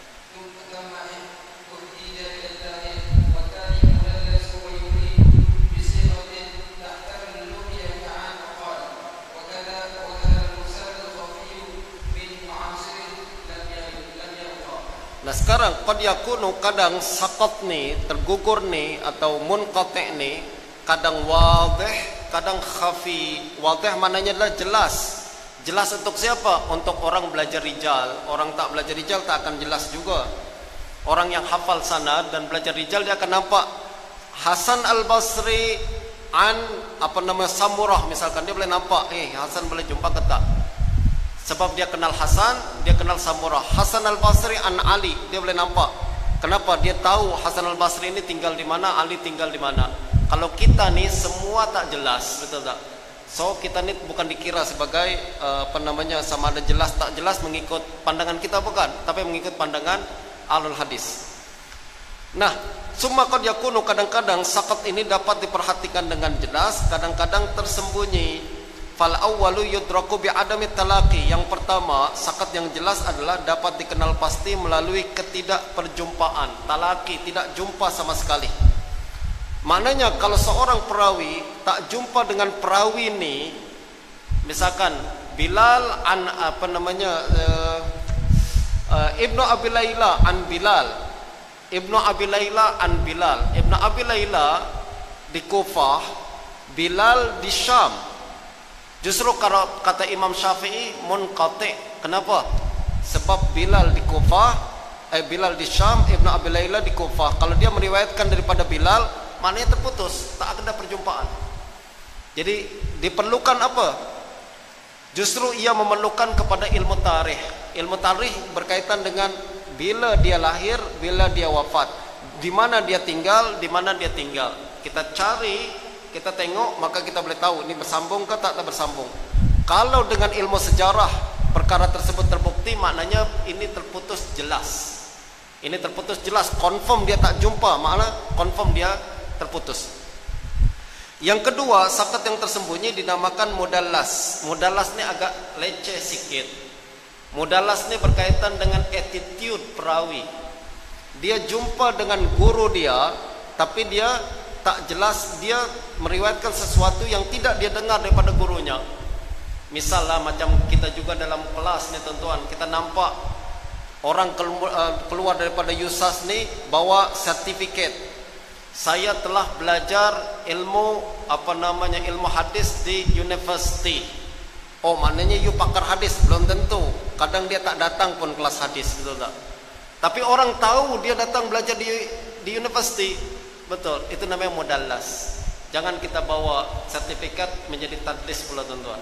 S1: Nah sekarang qad yakunu, kadang saqat nih, tergugur nih, atau munqati' nih, kadang wadih, kadang khafi. Wadih maknanya adalah jelas. Jelas untuk siapa? Untuk orang belajar rijal. Orang tak belajar rijal tak akan jelas juga. Orang yang hafal sanad dan belajar rijal dia akan nampak Hasan Al-Basri an Samurah misalkan, dia boleh nampak Hasan boleh jumpa ke tak, sebab dia kenal Hasan, dia kenal Samurah. Hasan Al-Basri an Ali, dia boleh nampak. Kenapa? Dia tahu Hasan Al-Basri ini tinggal di mana, Ali tinggal di mana. Kalau kita nih semua tak jelas, betul tak? So kita nih bukan dikira sebagai sama ada jelas tak jelas mengikut pandangan kita, bukan, tapi mengikut pandangan Ahlul Hadis. Nah, summa qad yakunu, kadang-kadang sakat ini dapat diperhatikan dengan jelas, kadang-kadang tersembunyi. Fal awwalu yudraku bi adami talaqi. Yang pertama, sakat yang jelas adalah dapat dikenal pasti melalui ketidakperjumpaan. Talaqi, tidak jumpa sama sekali. Maknanya kalau seorang perawi tak jumpa dengan perawi ini, misalkan Bilal an Ibnu Abi Laila an Bilal, Ibnu Abi Laila an Bilal. Ibnu Abi Laila di Kufah, Bilal di Syam. Justru kalau kata Imam Syafi'i munqati. Kenapa? Sebab Bilal di Kufah, Bilal di Syam, Ibnu Abi Laila di Kufah. Kalau dia meriwayatkan daripada Bilal, maknanya terputus, tak ada perjumpaan. Jadi diperlukan apa? Justru ia memerlukan kepada ilmu tarikh. Ilmu tarikh berkaitan dengan bila dia lahir, bila dia wafat, di mana dia tinggal, di mana dia tinggal. Kita cari, kita tengok, maka kita boleh tahu ini bersambung ke tak bersambung. Kalau dengan ilmu sejarah perkara tersebut terbukti, maknanya ini terputus jelas. Ini terputus jelas, confirm dia tak jumpa, makna confirm dia terputus. Yang kedua, sakat yang tersembunyi dinamakan mudallas. Mudallas ini agak leceh sikit. Mudallas ini berkaitan dengan attitude perawi. Dia jumpa dengan guru dia, tapi dia tak jelas, dia meriwayatkan sesuatu yang tidak dia dengar daripada gurunya. Misalnya macam kita juga dalam kelas ni tuan-tuan, kita nampak orang keluar daripada USAS ni bawa sertifikat, saya telah belajar ilmu ilmu hadis di university. Oh, maknanya you pakar hadis? Belum tentu. Kadang dia tak datang pun kelas hadis, betul tak? Tapi orang tahu dia datang belajar di university. Betul, itu namanya mudallas. Jangan kita bawa sertifikat menjadi tadlis pula tuan-tuan.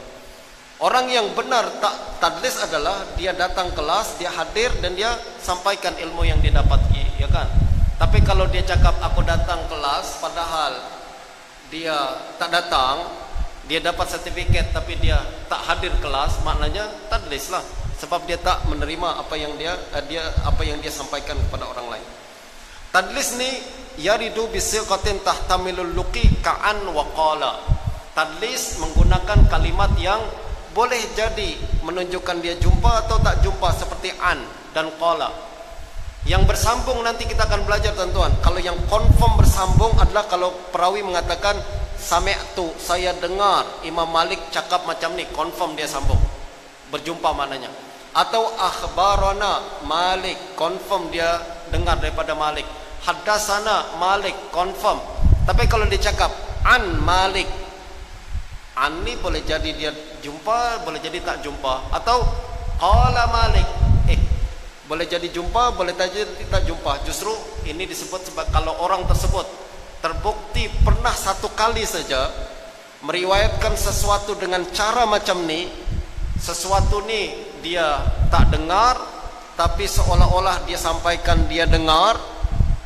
S1: Orang yang benar tak tadlis adalah dia datang kelas, dia hadir dan dia sampaikan ilmu yang dia dapat, ya kan? Tapi kalau dia cakap aku datang kelas padahal dia tak datang, dia dapat sertifikat tapi dia tak hadir kelas, maknanya tadlis lah. Sebab dia tak menerima apa yang dia sampaikan kepada orang lain. Tadlis ni yaridu bisiqatin tahtamilul luqi ka'an wa qala. Tadlis menggunakan kalimat yang boleh jadi menunjukkan dia jumpa atau tak jumpa, seperti an dan qala. Yang bersambung nanti kita akan belajar tuan-tuan. Kalau yang confirm bersambung adalah kalau perawi mengatakan sami'tu, saya dengar Imam Malik cakap macam ni, confirm dia sambung, berjumpa maknanya. Atau akhbarana Malik, confirm dia dengar daripada Malik. Haddatsana Malik, confirm. Tapi kalau dia cakap an Malik, an ni boleh jadi dia jumpa, boleh jadi tak jumpa. Atau qala Malik, boleh jadi jumpa, boleh jadi tak jumpa. Justru ini disebut sebab kalau orang tersebut terbukti pernah satu kali saja meriwayatkan sesuatu dengan cara macam ni, sesuatu ni dia tak dengar tapi seolah-olah dia sampaikan dia dengar,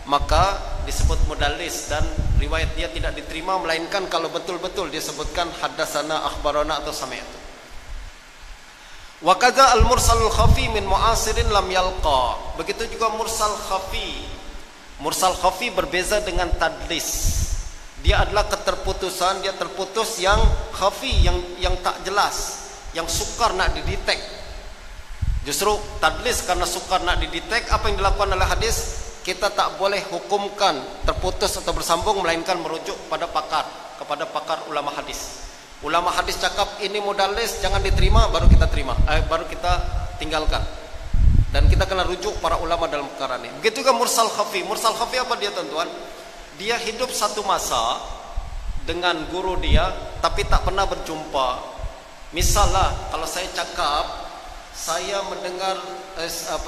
S1: maka disebut mudallis dan riwayat dia tidak diterima, melainkan kalau betul-betul dia sebutkan haddatsana, akhbarana atau sami'tu. Wa kadza al-mursalul khafi min mu'asirin lam yalqa. Begitu juga mursal khafi. Mursal khafi berbeza dengan tadlis. Dia adalah keterputusan, dia terputus yang khafi, yang tak jelas, yang sukar nak didetek. Justru tadlis karena sukar nak didetek, apa yang dilakukan oleh hadis? Kita tak boleh hukumkan terputus atau bersambung, melainkan merujuk kepada pakar ulama hadis. Ulama hadis cakap ini mudallis, jangan diterima, baru kita terima, baru kita tinggalkan. Dan kita kena rujuk para ulama dalam perkara ini. Begitu juga mursal khafi. Mursal khafi apa dia tuan-tuan? Dia hidup satu masa dengan guru dia, tapi tak pernah berjumpa. Misalnya kalau saya cakap, saya mendengar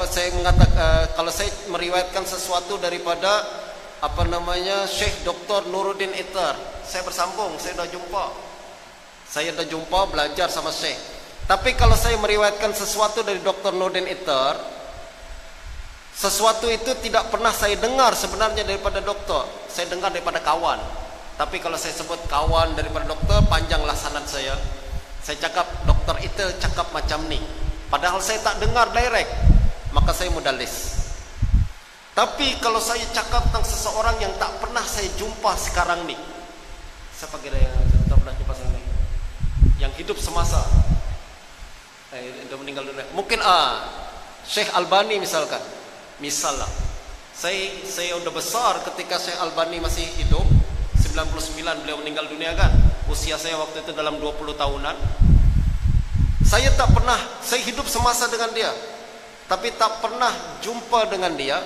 S1: saya mengatakan, kalau saya meriwayatkan sesuatu daripada Syekh Dr. Nuruddin Itar. Saya bersambung, saya dah jumpa belajar sama Syekh. Tapi kalau saya meriwayatkan sesuatu dari Dr. Nuruddin Itar, sesuatu itu tidak pernah saya dengar sebenarnya daripada dokter. Saya dengar daripada kawan. Tapi kalau saya sebut kawan daripada dokter, panjanglah sanad saya. Saya cakap Dr. Itar cakap macam ni, padahal saya tak dengar direct, maka saya mudallis. Tapi kalau saya cakap tentang seseorang yang tak pernah saya jumpa sekarang ni, siapa kira yang tak pernah jumpa sekarang ni, yang hidup semasa, dah meninggal dunia, mungkin Syekh Albani misalkan. Misalnya saya udah besar ketika Syekh Albani masih hidup. 99 beliau meninggal dunia kan. Usia saya waktu itu dalam 20 tahunan. Saya hidup semasa dengan dia, tapi tak pernah jumpa dengan dia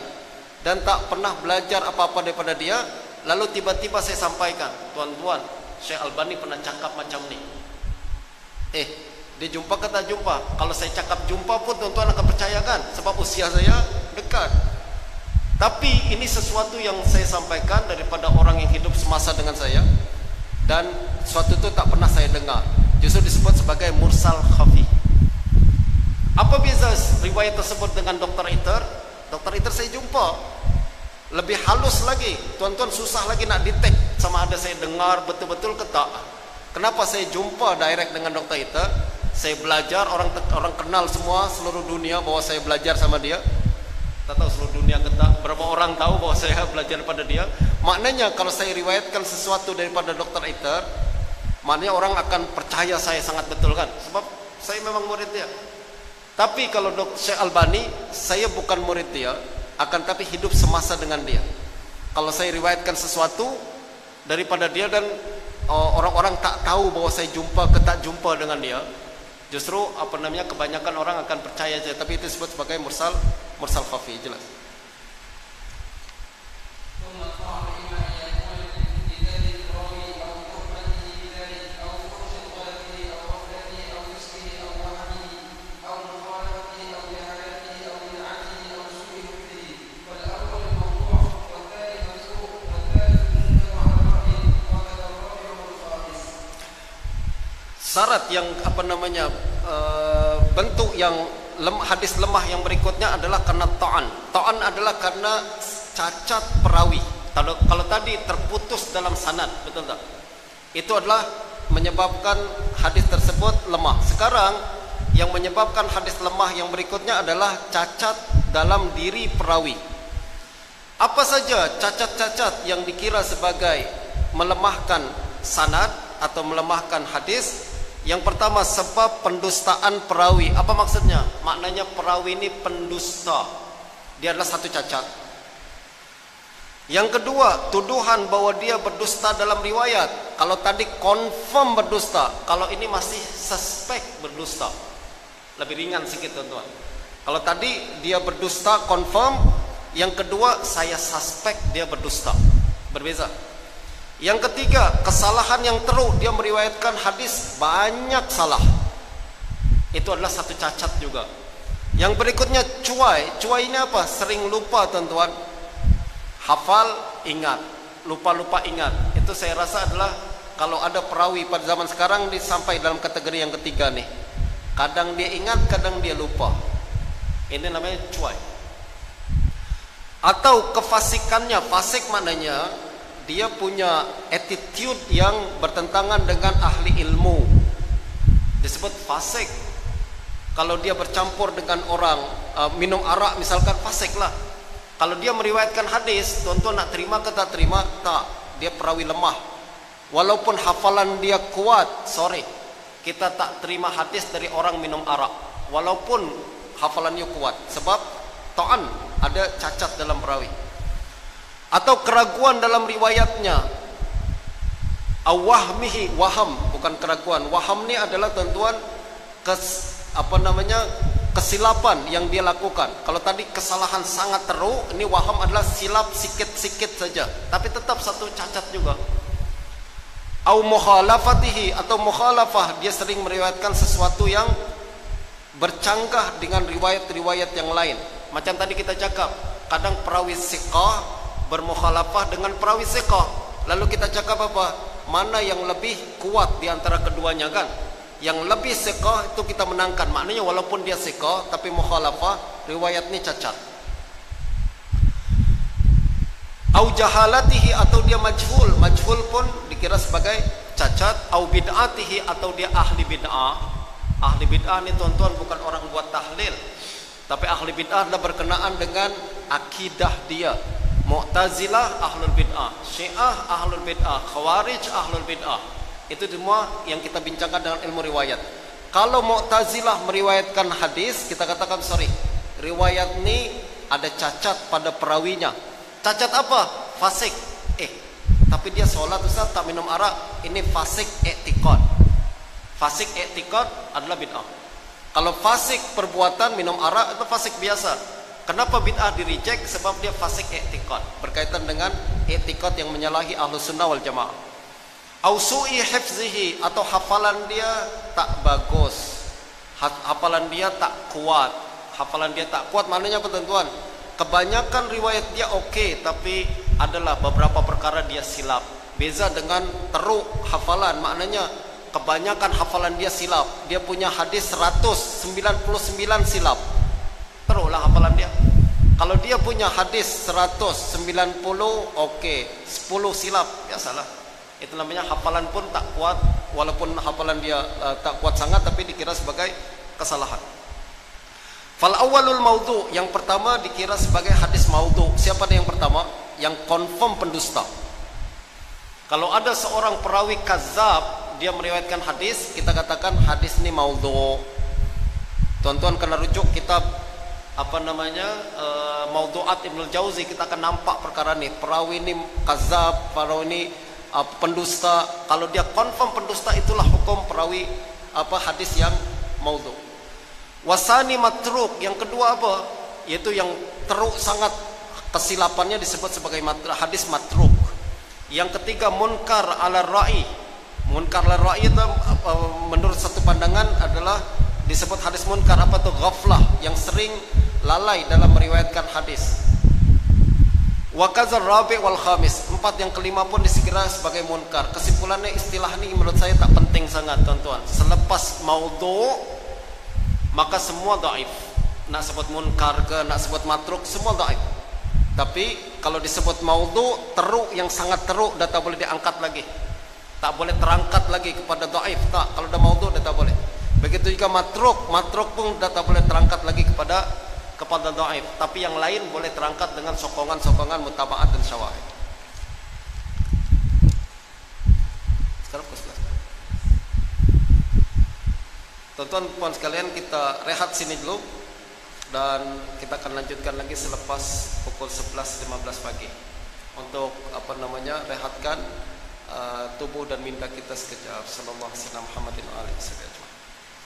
S1: dan tak pernah belajar apa-apa daripada dia. Lalu tiba-tiba saya sampaikan, tuan-tuan, Syekh Albani pernah cakap macam ni. Dia jumpa ke tak jumpa? Kalau saya cakap jumpa pun tuan-tuan akan percaya kan, sebab usia saya dekat. Tapi ini sesuatu yang saya sampaikan daripada orang yang hidup semasa dengan saya, dan sesuatu itu tak pernah saya dengar. Justru disebut sebagai mursal khafi. Apa beza riwayat tersebut dengan Dr. Itar? Dr. Itar saya jumpa, lebih halus lagi. Tuan-tuan susah lagi nak detect sama ada saya dengar betul-betul ke tak. Kenapa saya jumpa direct dengan Dr. Itar? Saya belajar, orang kenal semua seluruh dunia bahwa saya belajar sama dia. Tak tahu seluruh dunia ketak, berapa orang tahu bahwa saya belajar daripada dia. Maknanya kalau saya riwayatkan sesuatu daripada Dr. Itar, maknanya orang akan percaya saya sangat betul kan, sebab saya memang murid dia. Tapi kalau Syekh Albani, saya bukan murid dia, akan tapi hidup semasa dengan dia. Kalau saya riwayatkan sesuatu daripada dia dan orang-orang tak tahu bahwa saya jumpa ke tak jumpa dengan dia, justru kebanyakan orang akan percaya saja. Tapi itu disebut sebagai mursal khafi. Jelas. Syarat yang bentuk yang hadis lemah yang berikutnya adalah karena ta'an. Ta'an adalah karena cacat perawi. Kalau tadi terputus dalam sanad, betul tak? Itu adalah menyebabkan hadis tersebut lemah. Sekarang yang menyebabkan hadis lemah yang berikutnya adalah cacat dalam diri perawi. Apa saja cacat-cacat yang dikira sebagai melemahkan sanad atau melemahkan hadis? Yang pertama, sebab pendustaan perawi. Apa maksudnya? Maknanya perawi ini pendusta. Dia adalah satu cacat. Yang kedua, tuduhan bahwa dia berdusta dalam riwayat. Kalau tadi confirm berdusta, kalau ini masih suspek berdusta. Lebih ringan sedikit, teman-teman. Kalau tadi dia berdusta confirm, yang kedua saya suspek dia berdusta. Berbeza. Yang ketiga, kesalahan yang teruk, dia meriwayatkan hadis banyak salah. Itu adalah satu cacat juga. Yang berikutnya cuai. Cuai ini apa? Sering lupa, tuan-tuan. Hafal, ingat. Lupa-lupa, ingat. Itu saya rasa adalah kalau ada perawi pada zaman sekarang sampai dalam kategori yang ketiga nih. Kadang dia ingat, kadang dia lupa. Ini namanya cuai. Atau kefasikannya. Fasik maknanya dia punya attitude yang bertentangan dengan ahli ilmu, disebut fasik. Kalau dia bercampur dengan orang minum arak misalkan, fasik lah. Kalau dia meriwayatkan hadis, tuan-tuan nak terima ke tak terima? Tak, dia perawi lemah. Walaupun hafalan dia kuat, sorry, kita tak terima hadis dari orang minum arak walaupun hafalannya kuat, sebab ta'an, ada cacat dalam perawi. Atau keraguan dalam riwayatnya, awahmihi, waham, bukan keraguan. Waham ni adalah, tuan-tuan, kesilapan yang dia lakukan. Kalau tadi kesalahan sangat teruk, ini waham adalah silap sikit-sikit saja, tapi tetap satu cacat juga. Au mukhalafatihi, atau mukhalafah, dia sering meriwayatkan sesuatu yang bercanggah dengan riwayat-riwayat yang lain. Macam tadi kita cakap, kadang perawi siqah bermukhalafah dengan perawi thiqah. Lalu kita cakap apa? Mana yang lebih kuat di antara keduanya kan? Yang lebih thiqah itu kita menangkan. Maknanya walaupun dia thiqah tapi mukhalafah, riwayatnya cacat. Au jahalatihi, atau dia majhul. Majhul pun dikira sebagai cacat. Au bid'atihi, atau dia ahli bid'ah. Ahli bid'ah ini tuan-tuan bukan orang buat tahlil, tapi ahli bid'ah adalah berkenaan dengan akidah dia. Mu'tazilah ahlul bid'ah, Syiah ahlul bid'ah, Khawarij ahlul bid'ah. Itu semua yang kita bincangkan dengan ilmu riwayat. Kalau Mu'tazilah meriwayatkan hadis, kita katakan sorry, riwayat ini ada cacat pada perawinya. Cacat apa? Fasik. Tapi dia sholat Ustaz, tak minum arak. Ini fasik i'tiqad. Fasik i'tiqad adalah bid'ah. Kalau fasik perbuatan, minum arak, itu fasik biasa. Kenapa bid'ah di reject? Sebab dia fasik i'tiqad, berkaitan dengan i'tiqad yang menyalahi ahlus sunnah wal jamaah. Au su'i hifzihi, atau hafalan dia tak bagus, hafalan dia tak kuat. Hafalan dia tak kuat maknanya apa tuan-tuan? Kebanyakan riwayat dia oke, tapi adalah beberapa perkara dia silap. Beza dengan teruk hafalan, maknanya kebanyakan hafalan dia silap. Dia punya hadis 199 silap, teruklah hafalan dia. Kalau dia punya hadis 190 oke, 10 silap, biasalah. Itu namanya hafalan pun tak kuat. Walaupun hafalan dia tak kuat sangat, tapi dikira sebagai kesalahan. Fal awwalul maudhu, yang pertama dikira sebagai hadis maudhu. Siapa yang pertama? Yang confirm pendusta. Kalau ada seorang perawi kazab, dia meriwayatkan hadis, kita katakan hadis ini maudhu. Tuan-tuan kena rujuk kitab Maudhu'at Ibnul Jauzi, kita akan nampak perkara ini. Perawi ini kazab, perawi ini pendusta. Kalau dia confirm pendusta, itulah hukum perawi hadis yang maudhu. Wasani matruk, yang kedua apa? Yaitu yang teruk sangat, kesilapannya disebut sebagai hadis matruk. Yang ketiga munkar ala ra'i. Munkar ala ra'i itu menurut satu pandangan adalah disebut hadis munkar. Apa tuh? Ghaflah, yang sering lalai dalam meriwayatkan hadis. Wa kadzar rabi' wal khamis, 4 yang kelima pun dikira sebagai munkar. Kesimpulannya, istilah ini menurut saya tak penting sangat tuan-tuan. Selepas maudhu maka semua dhaif. Nak sebut munkar ke, nak sebut matruk, semua dhaif. Tapi kalau disebut maudhu, teruk, yang sangat teruk, dah tak boleh diangkat lagi. Tak boleh terangkat lagi kepada dhaif. Tak, kalau dah maudhu dah tak boleh. Begitu juga matruk, matruk pun dah tak boleh terangkat lagi kepada dhaif. Tapi yang lain boleh terangkat dengan sokongan-sokongan mutaba'at dan syawahid. Sekarang pukul 11. Tuan-tuan puan sekalian, kita rehat sini dulu dan kita akan lanjutkan lagi selepas pukul 11.15 pagi untuk rehatkan tubuh dan minda kita sekejap. Sallallahu alaihi wasallam Muhammadin wa alihi wasallam.